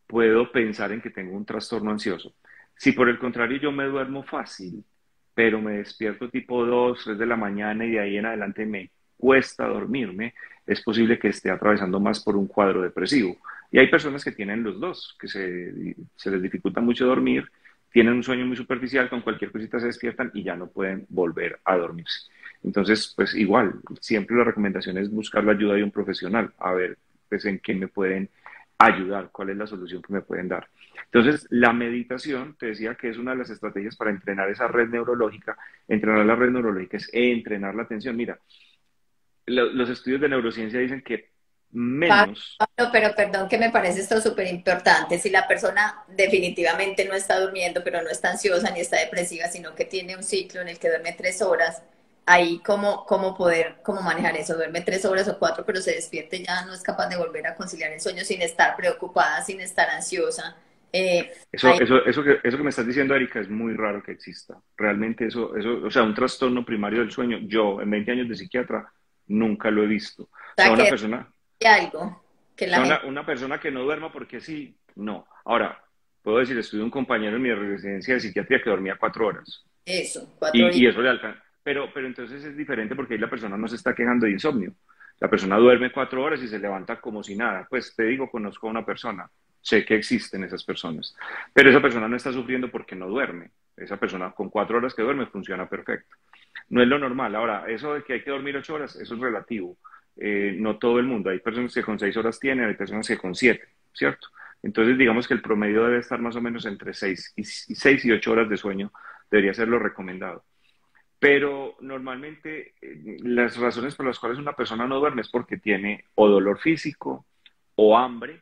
Speaker 2: puedo pensar en que tengo un trastorno ansioso. Si por el contrario yo me duermo fácil, pero me despierto tipo 2, 3 de la mañana y de ahí en adelante me cuesta dormirme, es posible que esté atravesando más por un cuadro depresivo. Y hay personas que tienen los dos, que se les dificulta mucho dormir, tienen un sueño muy superficial, con cualquier cosita se despiertan y ya no pueden volver a dormirse. Entonces, pues igual, siempre la recomendación es buscar la ayuda de un profesional, a ver pues en qué me pueden ayudar, cuál es la solución que me pueden dar. Entonces, la meditación, te decía que es una de las estrategias para entrenar esa red neurológica. Entrenar la red neurológica es entrenar la atención. Mira, los estudios de neurociencia dicen que menos.
Speaker 1: Pablo, pero perdón que me parece esto súper importante. Si la persona definitivamente no está durmiendo, pero no está ansiosa ni está depresiva, sino que tiene un ciclo en el que duerme 3 horas, ahí cómo manejar eso. Duerme 3 horas o 4, pero se despierte ya no es capaz de volver a conciliar el sueño sin estar preocupada, sin estar ansiosa.
Speaker 2: Eso,
Speaker 1: Ahí
Speaker 2: eso, eso que me estás diciendo, Erika, es muy raro que exista. Realmente o sea, un trastorno primario del sueño, yo en 20 años de psiquiatra nunca lo he visto. O sea,
Speaker 1: está
Speaker 2: una
Speaker 1: que
Speaker 2: persona,
Speaker 1: hay algo que
Speaker 2: o sea,
Speaker 1: la gente,
Speaker 2: una persona que no duerma porque sí, no. Ahora, puedo decir, estuve un compañero en mi residencia de psiquiatría que dormía 4 horas
Speaker 1: eso, 4 horas.
Speaker 2: y eso le alcanza. Pero entonces es diferente porque ahí la persona no se está quejando de insomnio. La persona duerme 4 horas y se levanta como si nada. Pues te digo, conozco a una persona, sé que existen esas personas, pero esa persona no está sufriendo porque no duerme. Esa persona con 4 horas que duerme funciona perfecto. No es lo normal. Ahora, eso de que hay que dormir 8 horas, eso es relativo. No todo el mundo. Hay personas que con 6 horas tienen, hay personas que con 7, ¿cierto? Entonces, digamos que el promedio debe estar más o menos entre 6 y 8 horas de sueño, debería ser lo recomendado. Pero normalmente las razones por las cuales una persona no duerme es porque tiene o dolor físico, o hambre,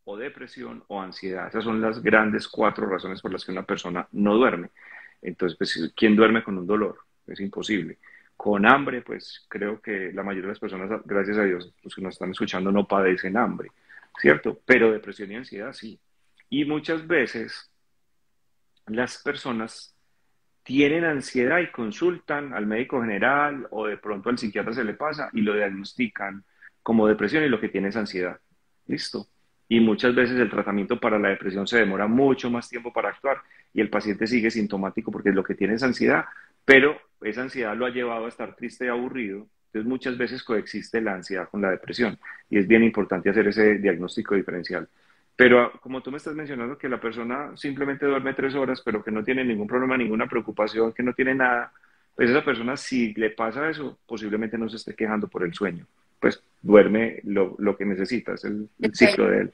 Speaker 2: o depresión, o ansiedad. Esas son las grandes 4 razones por las que una persona no duerme. Entonces, pues, ¿quién duerme con un dolor? Es imposible. Con hambre, pues creo que la mayoría de las personas, gracias a Dios, los que nos están escuchando no padecen hambre, ¿cierto? Pero depresión y ansiedad sí. Y muchas veces las personas tienen ansiedad y consultan al médico general o de pronto al psiquiatra se le pasa y lo diagnostican como depresión y lo que tiene es ansiedad. Listo. Y muchas veces el tratamiento para la depresión se demora mucho más tiempo para actuar y el paciente sigue sintomático porque lo que tiene es ansiedad, pero esa ansiedad lo ha llevado a estar triste y aburrido. Entonces muchas veces coexiste la ansiedad con la depresión y es bien importante hacer ese diagnóstico diferencial. Pero como tú me estás mencionando que la persona simplemente duerme 3 horas, pero que no tiene ningún problema, ninguna preocupación, que no tiene nada, pues esa persona si le pasa eso, posiblemente no se esté quejando por el sueño. Pues duerme lo que necesita, es el ciclo de él.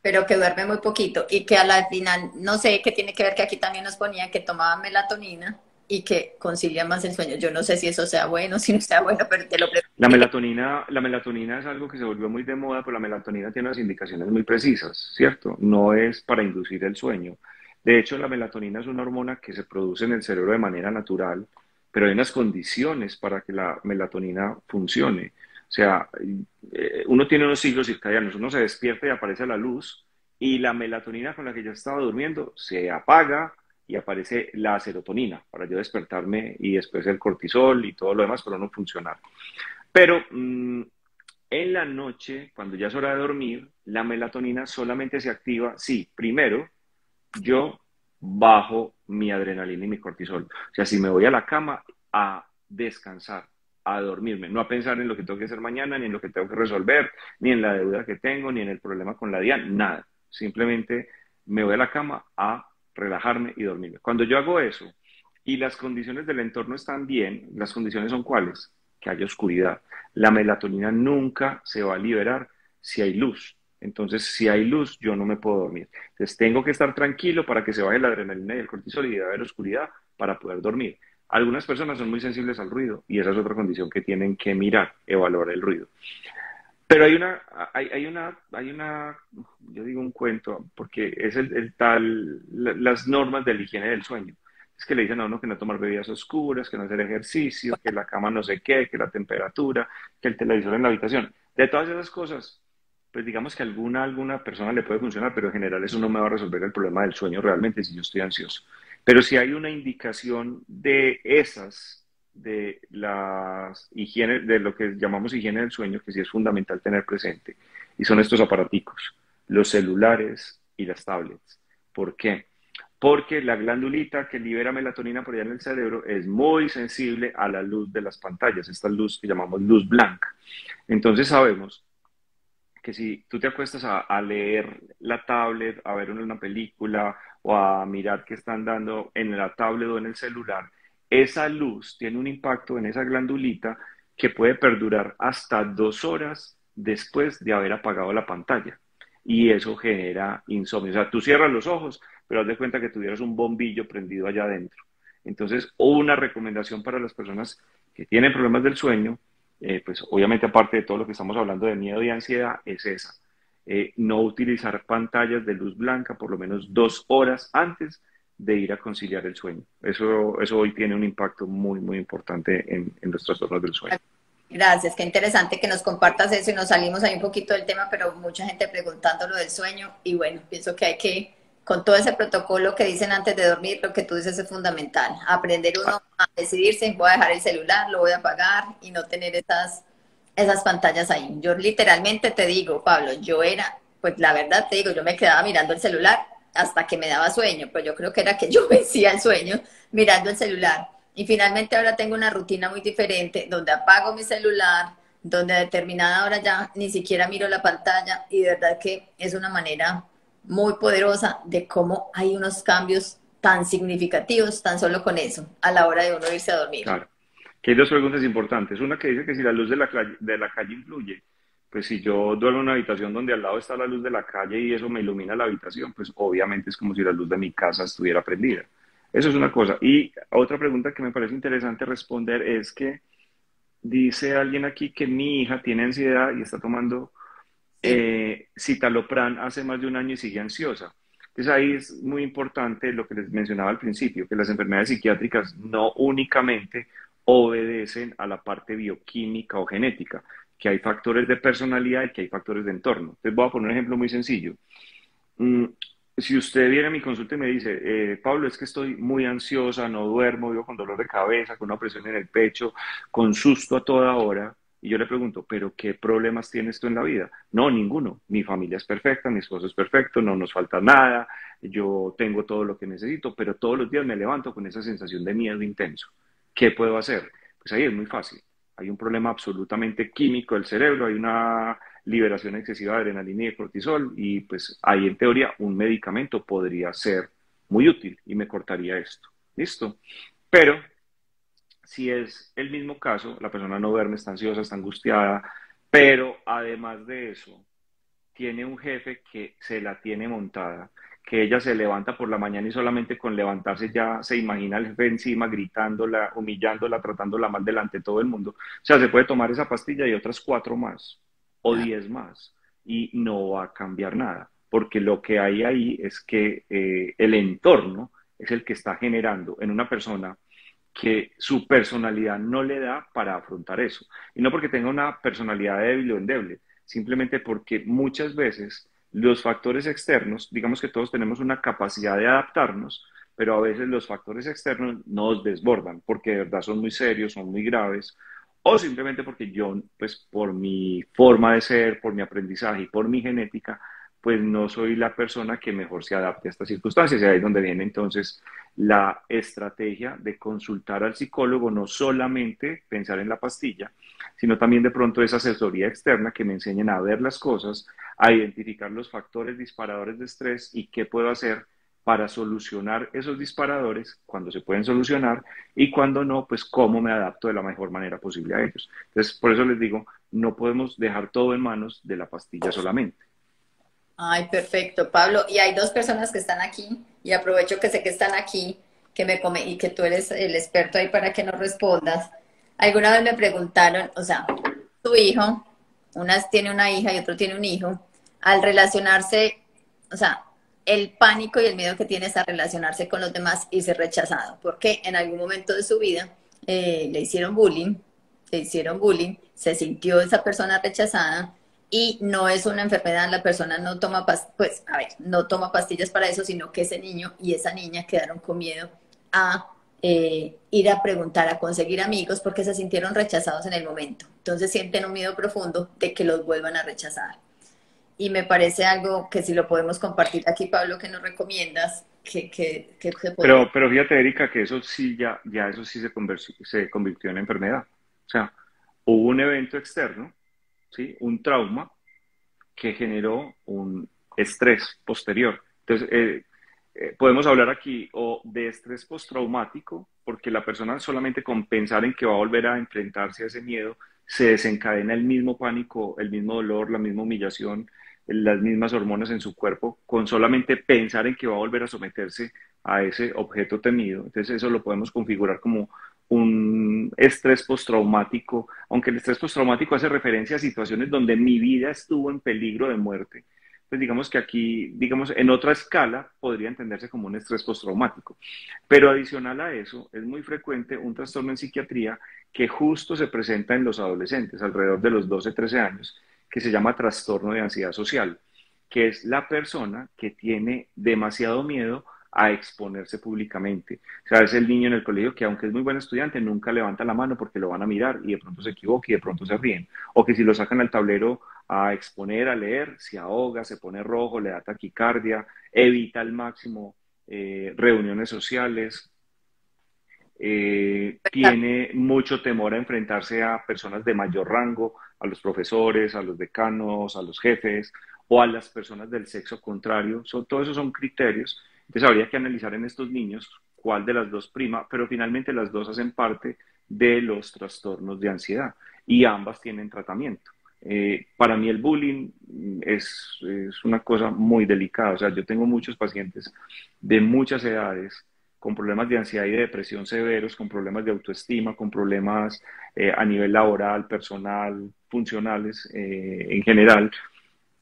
Speaker 1: pero que duerme muy poquito y que a la final, no sé qué tiene que ver que aquí también nos ponían que tomaban melatonina y que concilia más el sueño. Yo no sé si eso sea bueno, si no sea bueno, pero te lo pregunto.
Speaker 2: La melatonina es algo que se volvió muy de moda, pero la melatonina tiene unas indicaciones muy precisas, ¿cierto? No es para inducir el sueño. De hecho, la melatonina es una hormona que se produce en el cerebro de manera natural, pero hay unas condiciones para que la melatonina funcione. O sea, uno tiene unos ciclos circadianos, uno se despierta y aparece la luz, y la melatonina con la que yo estaba durmiendo se apaga y aparece la serotonina para yo despertarme y después el cortisol y todo lo demás, pero no funcionar. Pero en la noche, cuando ya es hora de dormir, la melatonina solamente se activa si, primero, yo bajo mi adrenalina y mi cortisol. O sea, si me voy a la cama a descansar, a dormirme, no a pensar en lo que tengo que hacer mañana, ni en lo que tengo que resolver, ni en la deuda que tengo, ni en el problema con la DIAN, nada. Simplemente me voy a la cama a relajarme y dormirme. Cuando yo hago eso y las condiciones del entorno están bien, las condiciones son cuáles? Que haya oscuridad. La melatonina nunca se va a liberar si hay luz. Entonces, si hay luz, yo no me puedo dormir. Entonces, tengo que estar tranquilo para que se baje la adrenalina y el cortisol y debe haber oscuridad para poder dormir. Algunas personas son muy sensibles al ruido y esa es otra condición que tienen que mirar, evaluar el ruido. Pero yo digo un cuento, porque es las normas de la higiene del sueño. Es que le dicen a uno que no tomar bebidas oscuras, que no hacer ejercicio, que la cama no sé qué, que la temperatura, que el televisor en la habitación. De todas esas cosas, pues digamos que alguna persona le puede funcionar, pero en general eso no me va a resolver el problema del sueño realmente si yo estoy ansioso. Pero si hay una indicación de esas, de las higiene, de lo que llamamos higiene del sueño, que sí es fundamental tener presente, y son estos aparaticos, los celulares y las tablets. ¿Por qué? Porque la glandulita que libera melatonina por allá en el cerebro es muy sensible a la luz de las pantallas, esta luz que llamamos luz blanca. Entonces sabemos que si tú te acuestas a leer la tablet, a ver una película o a mirar qué están dando en la tablet o en el celular, esa luz tiene un impacto en esa glandulita que puede perdurar hasta 2 horas después de haber apagado la pantalla. Y eso genera insomnio. O sea, tú cierras los ojos, pero haz de cuenta que tuvieras un bombillo prendido allá adentro. Entonces, una recomendación para las personas que tienen problemas del sueño, pues obviamente aparte de todo lo que estamos hablando de miedo y ansiedad, es esa. No utilizar pantallas de luz blanca por lo menos 2 horas antes de ir a conciliar el sueño. Eso hoy tiene un impacto muy, muy importante en los trastornos del sueño.
Speaker 1: Gracias, qué interesante que nos compartas eso y nos salimos ahí un poquito del tema, pero mucha gente preguntando lo del sueño y bueno, pienso que hay que, con todo ese protocolo que dicen antes de dormir, lo que tú dices es fundamental, aprender
Speaker 2: Ah,
Speaker 1: uno a decidirse, voy a dejar el celular, lo voy a apagar y no tener esas pantallas ahí. Yo literalmente te digo, Pablo, yo era, pues la verdad te digo, yo me quedaba mirando el celular hasta que me daba sueño, pues yo creo que era que yo vencía el sueño mirando el celular. Y finalmente ahora tengo una rutina muy diferente, donde apago mi celular, donde a determinada hora ya ni siquiera miro la pantalla y de verdad que es una manera muy poderosa de cómo hay unos cambios tan significativos tan solo con eso, a la hora de uno irse a dormir.
Speaker 2: claro. Que hay dos preguntas importantes. Una que dice que si la luz de la calle influye, pues si yo duermo en una habitación donde al lado está la luz de la calle y eso me ilumina la habitación, pues obviamente es como si la luz de mi casa estuviera prendida. Eso es una cosa. Y otra pregunta que me parece interesante responder es que dice alguien aquí que mi hija tiene ansiedad y está tomando
Speaker 1: Sí.
Speaker 2: citalopram hace más de un año y sigue ansiosa. Entonces ahí es muy importante lo que les mencionaba al principio, que las enfermedades psiquiátricas no únicamente obedecen a la parte bioquímica o genética, que hay factores de personalidad y que hay factores de entorno. Entonces voy a poner un ejemplo muy sencillo. Mm, si usted viene a mi consulta y me dice, Pablo, es que estoy muy ansiosa, no duermo, vivo con dolor de cabeza, con una presión en el pecho, con susto a toda hora, y yo le pregunto, ¿pero qué problemas tienes tú en la vida? No, ninguno. Mi familia es perfecta, mi esposo es perfecto, no nos falta nada, yo tengo todo lo que necesito, pero todos los días me levanto con esa sensación de miedo intenso. ¿Qué puedo hacer? Pues ahí es muy fácil. Hay un problema absolutamente químico del cerebro, hay una liberación excesiva de adrenalina y de cortisol y pues ahí en teoría un medicamento podría ser muy útil y me cortaría esto. ¿Listo? Pero si es el mismo caso, la persona no duerme, está ansiosa, está angustiada, pero además de eso, tiene un jefe que se la tiene montada, que ella se levanta por la mañana y solamente con levantarse ya se imagina al jefe encima, gritándola, humillándola, tratándola mal delante de todo el mundo. O sea, se puede tomar esa pastilla y otras 4 más o
Speaker 1: Ah,
Speaker 2: 10 más y no va a cambiar nada, porque lo que hay ahí es que el entorno es el que está generando en una persona que su personalidad no le da para afrontar eso. Y no porque tenga una personalidad débil o endeble, simplemente porque muchas veces los factores externos, digamos que todos tenemos una capacidad de adaptarnos, pero a veces los factores externos nos desbordan porque de verdad son muy serios, son muy graves, o simplemente porque yo, pues por mi forma de ser, por mi aprendizaje y por mi genética, pues no soy la persona que mejor se adapte a estas circunstancias. Y ahí es donde viene entonces la estrategia de consultar al psicólogo, no solamente pensar en la pastilla, sino también de pronto esa asesoría externa que me enseñen a ver las cosas, a identificar los factores disparadores de estrés y qué puedo hacer para solucionar esos disparadores cuando se pueden solucionar y cuando no, pues cómo me adapto de la mejor manera posible a ellos. Entonces, por eso les digo, no podemos dejar todo en manos de la pastilla solamente.
Speaker 1: ay, perfecto, Pablo. Y hay dos personas que están aquí, y aprovecho que sé que están aquí, que me come y que tú eres el experto ahí para que nos respondas. Alguna vez me preguntaron, o sea, tu hijo, una tiene una hija y otro tiene un hijo, al relacionarse, o sea, el pánico y el miedo que tienes a relacionarse con los demás y ser rechazado, porque en algún momento de su vida le hicieron bullying, se sintió esa persona rechazada y no es una enfermedad, la persona no toma pues, a ver, no toma pastillas para eso, sino que ese niño y esa niña quedaron con miedo a ir a preguntar, a conseguir amigos, porque se sintieron rechazados en el momento. Entonces sienten un miedo profundo de que los vuelvan a rechazar. Y me parece algo que si lo podemos compartir aquí, Pablo, que nos recomiendas, que se podría.
Speaker 2: Pero fíjate, Erika, que eso sí, ya eso sí se convirtió en enfermedad. O sea, hubo un evento externo, ¿sí? Un trauma que generó un estrés posterior. Entonces, podemos hablar aquí o de estrés postraumático, porque la persona solamente con pensar en que va a volver a enfrentarse a ese miedo, se desencadena el mismo pánico, el mismo dolor, la misma humillación, las mismas hormonas en su cuerpo, con solamente pensar en que va a volver a someterse a ese objeto temido. Entonces, eso lo podemos configurar como un estrés postraumático, aunque el estrés postraumático hace referencia a situaciones donde mi vida estuvo en peligro de muerte. Pues digamos que aquí, digamos, en otra escala podría entenderse como un estrés postraumático. Pero adicional a eso, es muy frecuente un trastorno en psiquiatría que justo se presenta en los adolescentes, alrededor de los 12, 13 años, que se llama trastorno de ansiedad social, que es la persona que tiene demasiado miedo a exponerse públicamente. O sea, es el niño en el colegio que aunque es muy buen estudiante, nunca levanta la mano porque lo van a mirar y de pronto se equivoca y de pronto se ríen. O que si lo sacan al tablero a exponer, a leer, se ahoga, se pone rojo, le da taquicardia, evita al máximo reuniones sociales, tiene mucho temor a enfrentarse a personas de mayor rango, a los profesores, a los decanos, a los jefes o a las personas del sexo contrario. Todo eso son criterios. Entonces habría que analizar en estos niños cuál de las dos prima, pero finalmente las dos hacen parte de los trastornos de ansiedad y ambas tienen tratamiento. Para mí el bullying es una cosa muy delicada. O sea, yo tengo muchos pacientes de muchas edades con problemas de ansiedad y de depresión severos, con problemas de autoestima, con problemas a nivel laboral, personal, funcionales en general,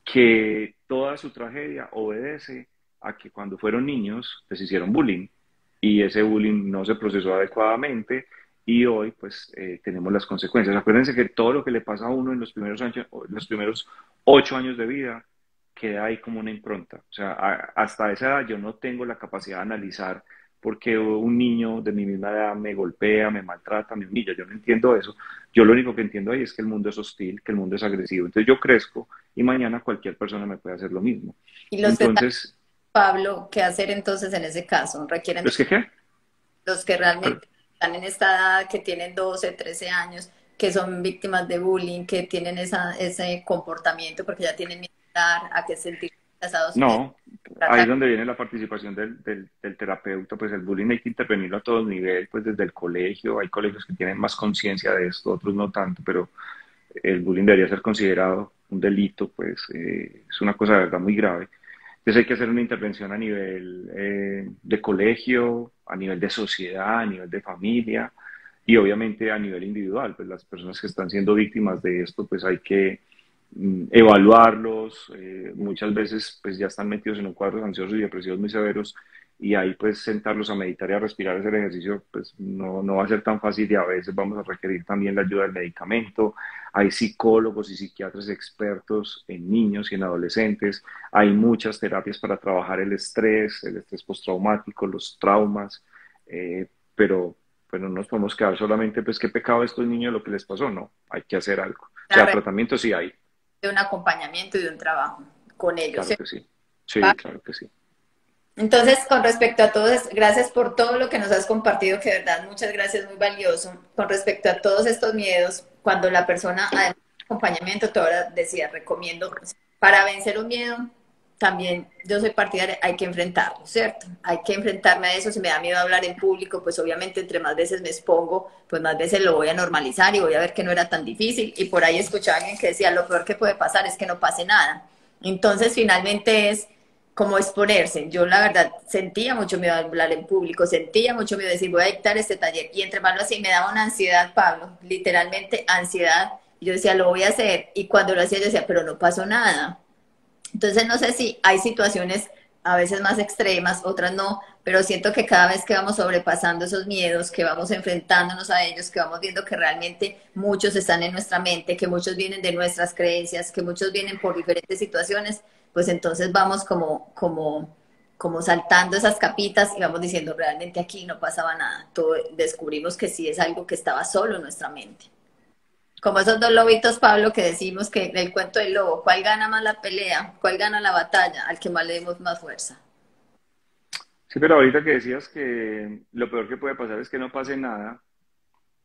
Speaker 2: que toda su tragedia obedece a que cuando fueron niños les hicieron bullying y ese bullying no se procesó adecuadamente y hoy pues tenemos las consecuencias. Acuérdense que todo lo que le pasa a uno en los primeros 8 años de vida queda ahí como una impronta. O sea, hasta esa edad yo no tengo la capacidad de analizar por qué un niño de mi misma edad me golpea, me maltrata, me humilla. Yo no entiendo eso. Yo lo único que entiendo ahí es que el mundo es hostil, que el mundo es agresivo. Entonces yo crezco y mañana cualquier persona me puede hacer lo mismo.
Speaker 1: Y los que están,
Speaker 2: Entonces,
Speaker 1: Pablo, ¿qué hacer entonces en ese caso? Requieren
Speaker 2: ¿pues qué?
Speaker 1: los que
Speaker 2: Pero-
Speaker 1: realmente están en esta edad, que tienen 12, 13 años, que son víctimas de bullying, que tienen ese comportamiento porque ya tienen miedo a hablar, a que sentir rechazados,
Speaker 2: No, ahí es
Speaker 1: tratar.
Speaker 2: donde viene la participación del terapeuta, pues el bullying hay que intervenirlo a todos niveles, pues desde el colegio, hay colegios que tienen más conciencia de esto, otros no tanto, pero el bullying debería ser considerado un delito, pues es una cosa de verdad muy grave. Entonces hay que hacer una intervención a nivel de colegio, a nivel de sociedad, a nivel de familia y obviamente a nivel individual. Pues las personas que están siendo víctimas de esto, pues hay que evaluarlos. Muchas veces pues ya están metidos en un cuadro ansiosos y depresivos muy severos y ahí pues sentarlos a meditar y a respirar, hacer ejercicio, pues no va a ser tan fácil y a veces vamos a requerir también la ayuda del medicamento. Hay psicólogos y psiquiatras expertos en niños y en adolescentes. Hay muchas terapias para trabajar el estrés postraumático, los traumas, pero no nos podemos quedar solamente, pues, qué pecado estos niños lo que les pasó, no, hay que hacer algo. O sea, tratamiento sí hay.
Speaker 1: De un acompañamiento y de un trabajo con ellos,
Speaker 2: Claro
Speaker 1: ¿cierto?
Speaker 2: que sí. Sí, claro que sí.
Speaker 1: Entonces, con respecto a todos, gracias por todo lo que nos has compartido, que de verdad, muchas gracias, muy valioso. Con respecto a todos estos miedos, cuando la persona, además de acompañamiento, tú ahora decías, recomiendo, para vencer un miedo, también yo soy partidaria, hay que enfrentarlo, ¿cierto? Hay que enfrentarme a eso, si me da miedo hablar en público, pues obviamente entre más veces me expongo, pues más veces lo voy a normalizar y voy a ver que no era tan difícil. Y por ahí escuchaba a alguien que decía, lo peor que puede pasar es que no pase nada. Entonces, finalmente es como exponerse. Yo la verdad sentía mucho miedo a hablar en público, sentía mucho miedo de decir voy a dictar este taller y entre más lo así me daba una ansiedad, Pablo, literalmente ansiedad. Y yo decía, lo voy a hacer y cuando lo hacía yo decía, pero no pasó nada. Entonces no sé si hay situaciones a veces más extremas, otras no, pero siento que cada vez que vamos sobrepasando esos miedos, que vamos enfrentándonos a ellos, que vamos viendo que realmente muchos están en nuestra mente, que muchos vienen de nuestras creencias, que muchos vienen por diferentes situaciones, pues entonces vamos como saltando esas capitas y vamos diciendo realmente aquí no pasaba nada. Todo, descubrimos que sí es algo que estaba solo en nuestra mente. Como esos dos lobitos, Pablo, que decimos que el cuento del lobo, ¿cuál gana más la pelea? ¿Cuál gana la batalla? Al que más le demos más fuerza.
Speaker 2: Sí, pero ahorita que decías que lo peor que puede pasar es que no pase nada,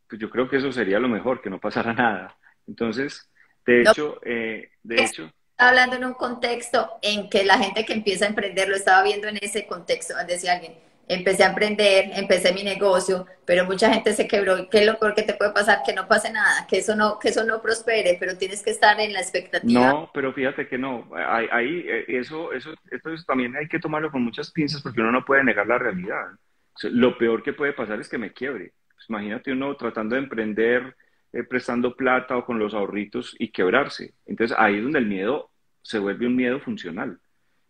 Speaker 2: pues yo creo que eso sería lo mejor, que no pasara nada. Entonces, de
Speaker 1: No,
Speaker 2: hecho,
Speaker 1: está hablando en un contexto en que la gente que empieza a emprender, lo estaba viendo en ese contexto, decía alguien, empecé a emprender, empecé mi negocio, pero mucha gente se quebró. ¿Qué es lo peor que te puede pasar? Que no pase nada, que eso no prospere, pero tienes que estar en la expectativa.
Speaker 2: no, pero fíjate que no. Ahí, eso también hay que tomarlo con muchas pinzas porque uno no puede negar la realidad. O sea, lo peor que puede pasar es que me quiebre. Pues imagínate uno tratando de emprender, prestando plata o con los ahorritos y quebrarse. Entonces ahí es donde el miedo se vuelve un miedo funcional.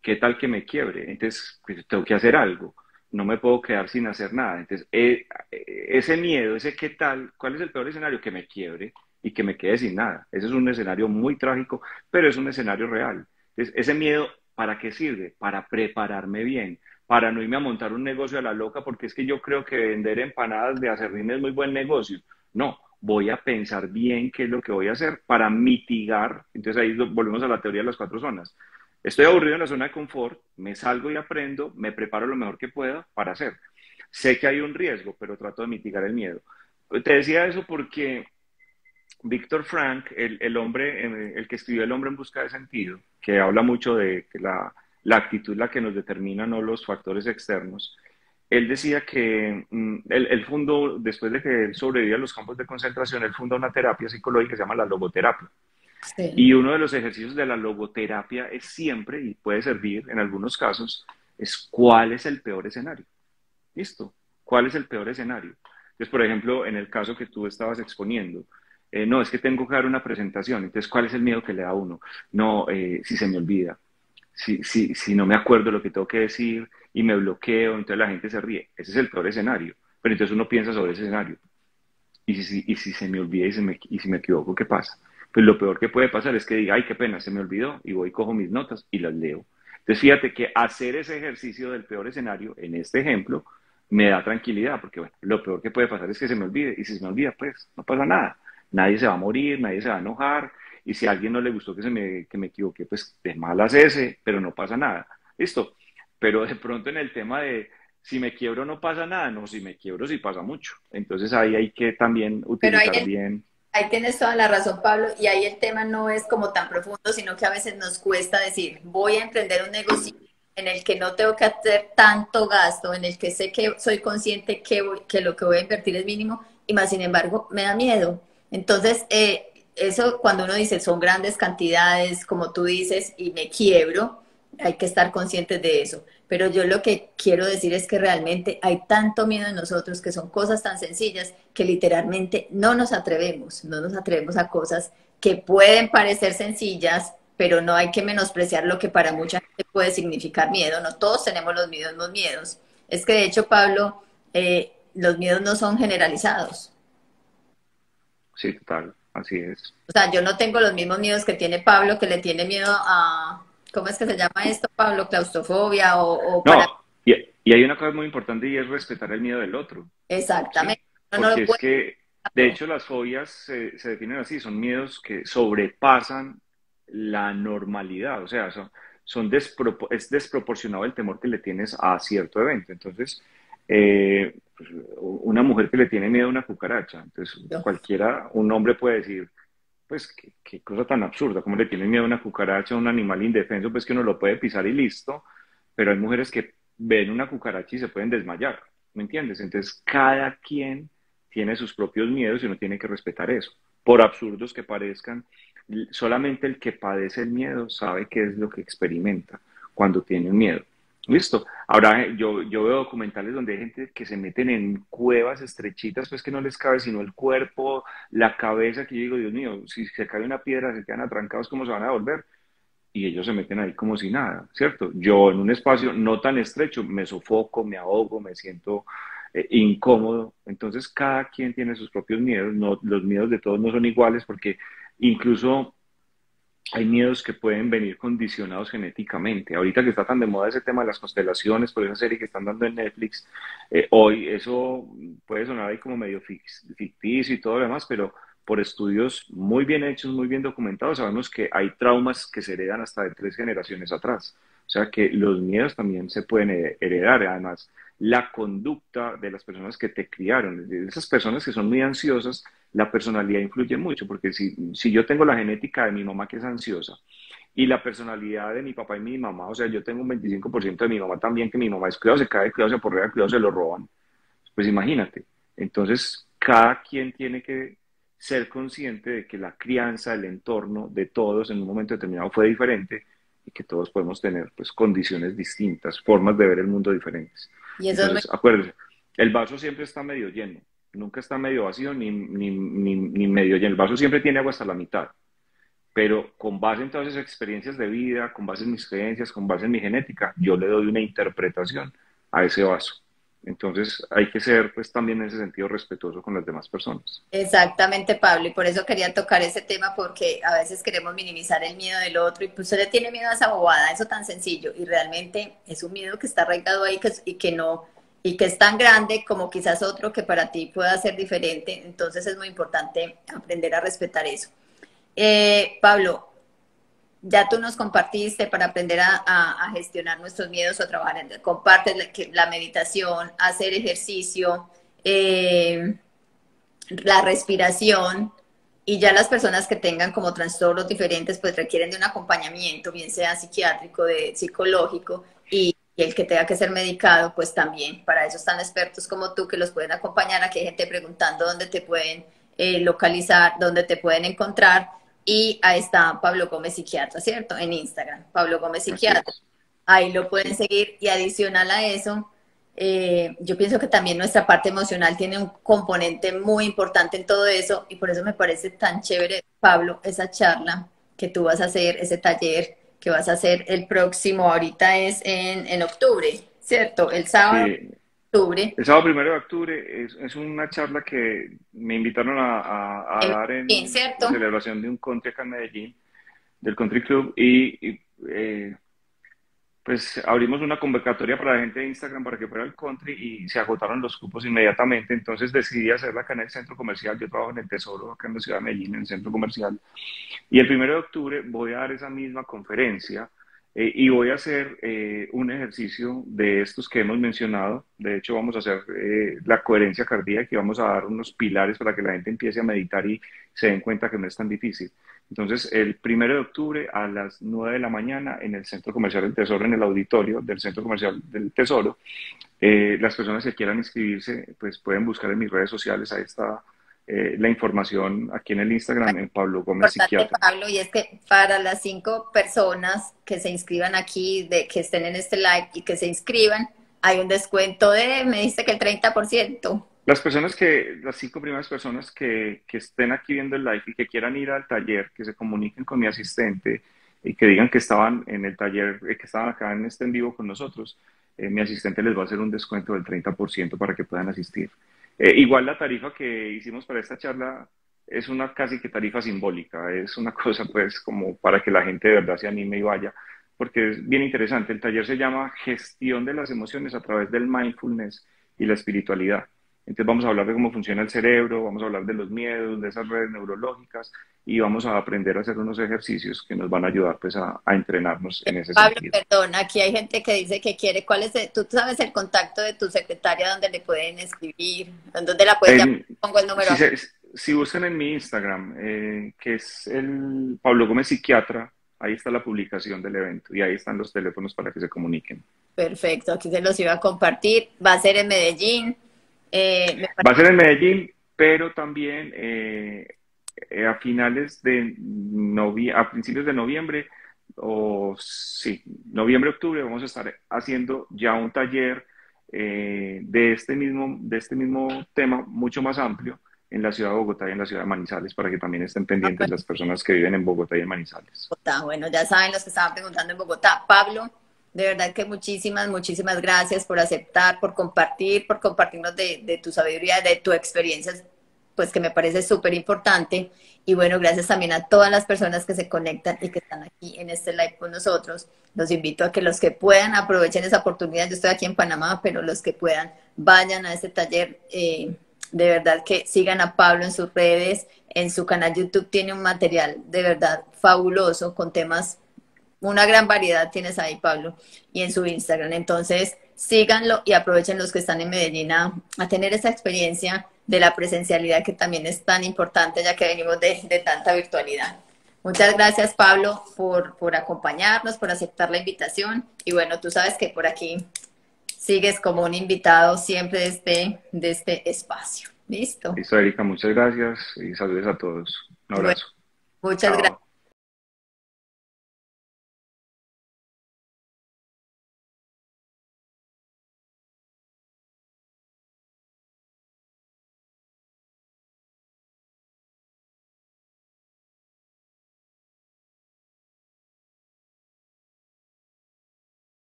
Speaker 2: ¿Qué tal que me quiebre? Entonces, pues, tengo que hacer algo. No me puedo quedar sin hacer nada. Entonces, ese miedo, ese qué tal, ¿cuál es el peor escenario? Que me quiebre y que me quede sin nada. Ese es un escenario muy trágico, pero es un escenario real. Entonces, ese miedo, ¿para qué sirve? Para prepararme bien, para no irme a montar un negocio a la loca, porque es que yo creo que vender empanadas de aserrín es muy buen negocio. No, voy a pensar bien qué es lo que voy a hacer para mitigar. Entonces ahí volvemos a la teoría de las cuatro zonas. Estoy aburrido en la zona de confort, me salgo y aprendo, me preparo lo mejor que pueda para hacer. Sé que hay un riesgo, pero trato de mitigar el miedo. Te decía eso porque Víctor Frank, el hombre, el que escribió El hombre en busca de sentido, que habla mucho de que la actitud la que nos determina, no los factores externos, él decía que él fundó, después de que él sobrevivía a los campos de concentración, él fundó una terapia psicológica que se llama la logoterapia.
Speaker 1: Sí.
Speaker 2: Y uno de los ejercicios de la logoterapia es siempre, y puede servir en algunos casos, es cuál es el peor escenario. ¿Listo? ¿Cuál es el peor escenario? Entonces, por ejemplo, en el caso que tú estabas exponiendo, no, es que tengo que dar una presentación. Entonces, ¿cuál es el miedo que le da a uno? No, si se me olvida, si no me acuerdo lo que tengo que decir y me bloqueo, entonces la gente se ríe. Ese es el peor escenario. Pero entonces uno piensa sobre ese escenario. Y si se me olvida y si me equivoco, ¿qué pasa? Pues lo peor que puede pasar es que diga, ay, qué pena, se me olvidó, y voy, cojo mis notas y las leo. Entonces, fíjate que hacer ese ejercicio del peor escenario, en este ejemplo, me da tranquilidad, porque bueno, lo peor que puede pasar es que se me olvide, y si se me olvida, pues no pasa nada. Nadie se va a morir, nadie se va a enojar, y si a alguien no le gustó que me equivoqué, pues de malas ese, pero no pasa nada. Listo. Pero de pronto en el tema de si me quiebro no pasa nada, no, si me quiebro sí pasa mucho. Entonces ahí hay que también
Speaker 1: Pero
Speaker 2: utilizar bien.
Speaker 1: ahí tienes toda la razón, Pablo, y ahí el tema no es como tan profundo, sino que a veces nos cuesta decir, voy a emprender un negocio en el que no tengo que hacer tanto gasto, en el que sé que soy consciente que lo que voy a invertir es mínimo, y más sin embargo me da miedo. Entonces, eso cuando uno dice son grandes cantidades, como tú dices, y me quiebro, hay que estar conscientes de eso. Pero yo lo que quiero decir es que realmente hay tanto miedo en nosotros que son cosas tan sencillas que literalmente no nos atrevemos a cosas que pueden parecer sencillas, pero no hay que menospreciar lo que para mucha gente puede significar miedo. No todos tenemos los mismos miedos. Es que de hecho, Pablo, los miedos no son generalizados.
Speaker 2: Sí, total, así es.
Speaker 1: O sea, yo no tengo los mismos miedos que tiene Pablo, que le tiene miedo a, ¿cómo es que se llama esto, Pablo? Claustrofobia o para...
Speaker 2: No, y hay una cosa muy importante y es respetar el miedo del otro, ¿sí?
Speaker 1: Exactamente. No, no
Speaker 2: Porque
Speaker 1: lo
Speaker 2: es
Speaker 1: puedo...
Speaker 2: que, de hecho, las fobias se definen así, son miedos que sobrepasan la normalidad, o sea, es desproporcionado el temor que le tienes a cierto evento. Entonces, pues, una mujer que le tiene miedo a una cucaracha, entonces cualquiera, un hombre puede decir, pues qué cosa tan absurda, como le tiene miedo a una cucaracha, a un animal indefenso, pues que uno lo puede pisar y listo, pero hay mujeres que ven una cucaracha y se pueden desmayar, ¿me entiendes? Entonces cada quien tiene sus propios miedos y uno tiene que respetar eso. Por absurdos que parezcan, solamente el que padece el miedo sabe qué es lo que experimenta cuando tiene un miedo. Listo. Ahora yo veo documentales donde hay gente que se meten en cuevas estrechitas, pues que no les cabe sino el cuerpo, la cabeza, que yo digo, Dios mío, si se cae una piedra, se quedan atrancados, ¿cómo se van a volver? Y ellos se meten ahí como si nada, ¿cierto? Yo en un espacio no tan estrecho me sofoco, me ahogo, me siento incómodo. Entonces cada quien tiene sus propios miedos, no, los miedos de todos no son iguales porque incluso hay miedos que pueden venir condicionados genéticamente. Ahorita que está tan de moda ese tema de las constelaciones, por esa serie que están dando en Netflix, hoy eso puede sonar ahí como medio ficticio y todo lo demás, pero por estudios muy bien hechos, muy bien documentados, sabemos que hay traumas que se heredan hasta de 3 generaciones atrás. O sea que los miedos también se pueden heredar. Además, la conducta de las personas que te criaron, de esas personas que son muy ansiosas, la personalidad influye mucho, porque si yo tengo la genética de mi mamá que es ansiosa y la personalidad de mi papá y mi mamá, o sea, yo tengo un 25% de mi mamá también, que mi mamá es cuidado, se cae, cuidado, se aporrea, cuidado, se lo roban. Pues imagínate. Entonces, cada quien tiene que ser consciente de que la crianza, el entorno de todos en un momento determinado fue diferente y que todos podemos tener pues condiciones distintas, formas de ver el mundo diferentes.
Speaker 1: Y eso es muy...
Speaker 2: Entonces, acuérdense, el vaso siempre está medio lleno, nunca está medio vacío ni medio lleno. El vaso siempre tiene agua hasta la mitad, pero con base en todas esas experiencias de vida, con base en mis creencias, con base en mi genética, yo le doy una interpretación a ese vaso. Entonces hay que ser pues también en ese sentido respetuoso con las demás personas.
Speaker 1: Exactamente, Pablo, y por eso quería tocar ese tema, porque a veces queremos minimizar el miedo del otro y pues usted le tiene miedo a esa bobada, eso tan sencillo, y realmente es un miedo que está arraigado ahí y que no, y que es tan grande como quizás otro que para ti pueda ser diferente, entonces es muy importante aprender a respetar eso. Pablo, ya tú nos compartiste para aprender a gestionar nuestros miedos o a trabajar, compartes la meditación, hacer ejercicio, la respiración, y ya las personas que tengan como trastornos diferentes pues requieren de un acompañamiento, bien sea psiquiátrico, de psicológico, y el que tenga que ser medicado pues también. Para eso están expertos como tú que los pueden acompañar. Aquí hay gente preguntando dónde te pueden localizar, dónde te pueden encontrar, y ahí está Pablo Gómez Psiquiatra, ¿cierto? En Instagram, Pablo Gómez
Speaker 2: Así
Speaker 1: Psiquiatra.
Speaker 2: es.
Speaker 1: Ahí lo pueden
Speaker 2: Sí,
Speaker 1: seguir, y adicional a eso, yo pienso que también nuestra parte emocional tiene un componente muy importante en todo eso, y por eso me parece tan chévere, Pablo, esa charla que tú vas a hacer, ese taller que vas a hacer el próximo, ahorita es en octubre, ¿cierto? El sábado
Speaker 2: sí.
Speaker 1: de octubre,
Speaker 2: El sábado 1 de octubre es una charla que me invitaron a
Speaker 1: en
Speaker 2: dar
Speaker 1: Medellín,
Speaker 2: en
Speaker 1: ¿cierto?
Speaker 2: celebración de un country acá en Medellín, del Country Club, y pues abrimos una convocatoria para la gente de Instagram para que fuera al country y se agotaron los cupos inmediatamente. Entonces decidí hacerla acá en el centro comercial. Yo trabajo en el Tesoro, acá en la ciudad de Medellín, en el centro comercial. Y el 1 de octubre voy a dar esa misma conferencia y voy a hacer un ejercicio de estos que hemos mencionado. De hecho, vamos a hacer la coherencia cardíaca y vamos a dar unos pilares para que la gente empiece a meditar y se den cuenta que no es tan difícil. Entonces, el 1 de octubre a las 9 de la mañana en el Centro Comercial del Tesoro, en el auditorio del Centro Comercial del Tesoro, las personas que quieran inscribirse, pues pueden buscar en mis redes sociales, ahí está la información aquí en el Instagram, en Pablo Gómez
Speaker 1: Importante,
Speaker 2: Psiquiatra.
Speaker 1: Pablo, y es que para las 5 personas que se inscriban aquí, de que estén en este live y que se inscriban, hay un descuento de, me dice que el 30%.
Speaker 2: Las 5 primeras personas que estén aquí viendo el live y que quieran ir al taller, que se comuniquen con mi asistente y que digan que estaban en el taller, que estaban acá en este en vivo con nosotros, mi asistente les va a hacer un descuento del 30% para que puedan asistir. Igual la tarifa que hicimos para esta charla es una casi que tarifa simbólica, es una cosa pues como para que la gente de verdad se anime y vaya, porque es bien interesante. El taller se llama Gestión de las Emociones a través del Mindfulness y la espiritualidad. Entonces vamos a hablar de cómo funciona el cerebro, vamos a hablar de los miedos, de esas redes neurológicas y vamos a aprender a hacer unos ejercicios que nos van a ayudar pues a entrenarnos en ese
Speaker 1: Pablo,
Speaker 2: sentido.
Speaker 1: perdón, aquí hay gente que dice que quiere, tú sabes el contacto de tu secretaria donde le pueden escribir, donde la puedes llamar,
Speaker 2: En-
Speaker 1: pongo el número
Speaker 2: si,
Speaker 1: acá.
Speaker 2: si buscan en mi Instagram, que es el Pablo Gómez Psiquiatra, ahí está la publicación del evento y ahí están los teléfonos para que se comuniquen.
Speaker 1: Perfecto, aquí se los iba a compartir, va a ser en Medellín, me
Speaker 2: Va a
Speaker 1: parece
Speaker 2: ser en Medellín, pero también a a principios de noviembre, o sí, noviembre, octubre, vamos a estar haciendo ya un taller de este mismo tema, mucho más amplio, en la ciudad de Bogotá y en la ciudad de Manizales, para que también estén pendientes las personas que viven en Bogotá y en Manizales.
Speaker 1: Bogotá. Bueno, ya saben los que estaban preguntando en Bogotá. Pablo, de verdad que muchísimas, muchísimas gracias por aceptar, por compartirnos de tu sabiduría, de tu experiencia, pues que me parece súper importante. Y bueno, gracias también a todas las personas que se conectan y que están aquí en este live con nosotros. Los invito a que los que puedan aprovechen esa oportunidad. Yo estoy aquí en Panamá, pero los que puedan vayan a este taller. De verdad que sigan a Pablo en sus redes, en su canal YouTube tiene un material de verdad fabuloso con temas, una gran variedad tienes ahí, Pablo, y en su Instagram. Entonces, síganlo y aprovechen los que están en Medellín a tener esa experiencia de la presencialidad que también es tan importante ya que venimos de tanta virtualidad. Muchas gracias, Pablo, por acompañarnos, por aceptar la invitación. Y bueno, tú sabes que por aquí sigues como un invitado siempre de este espacio. ¿Listo?
Speaker 2: Listo, Erika, muchas gracias y saludos a todos. Un
Speaker 1: Bueno,
Speaker 2: abrazo.
Speaker 1: muchas gracias.
Speaker 2: Chao.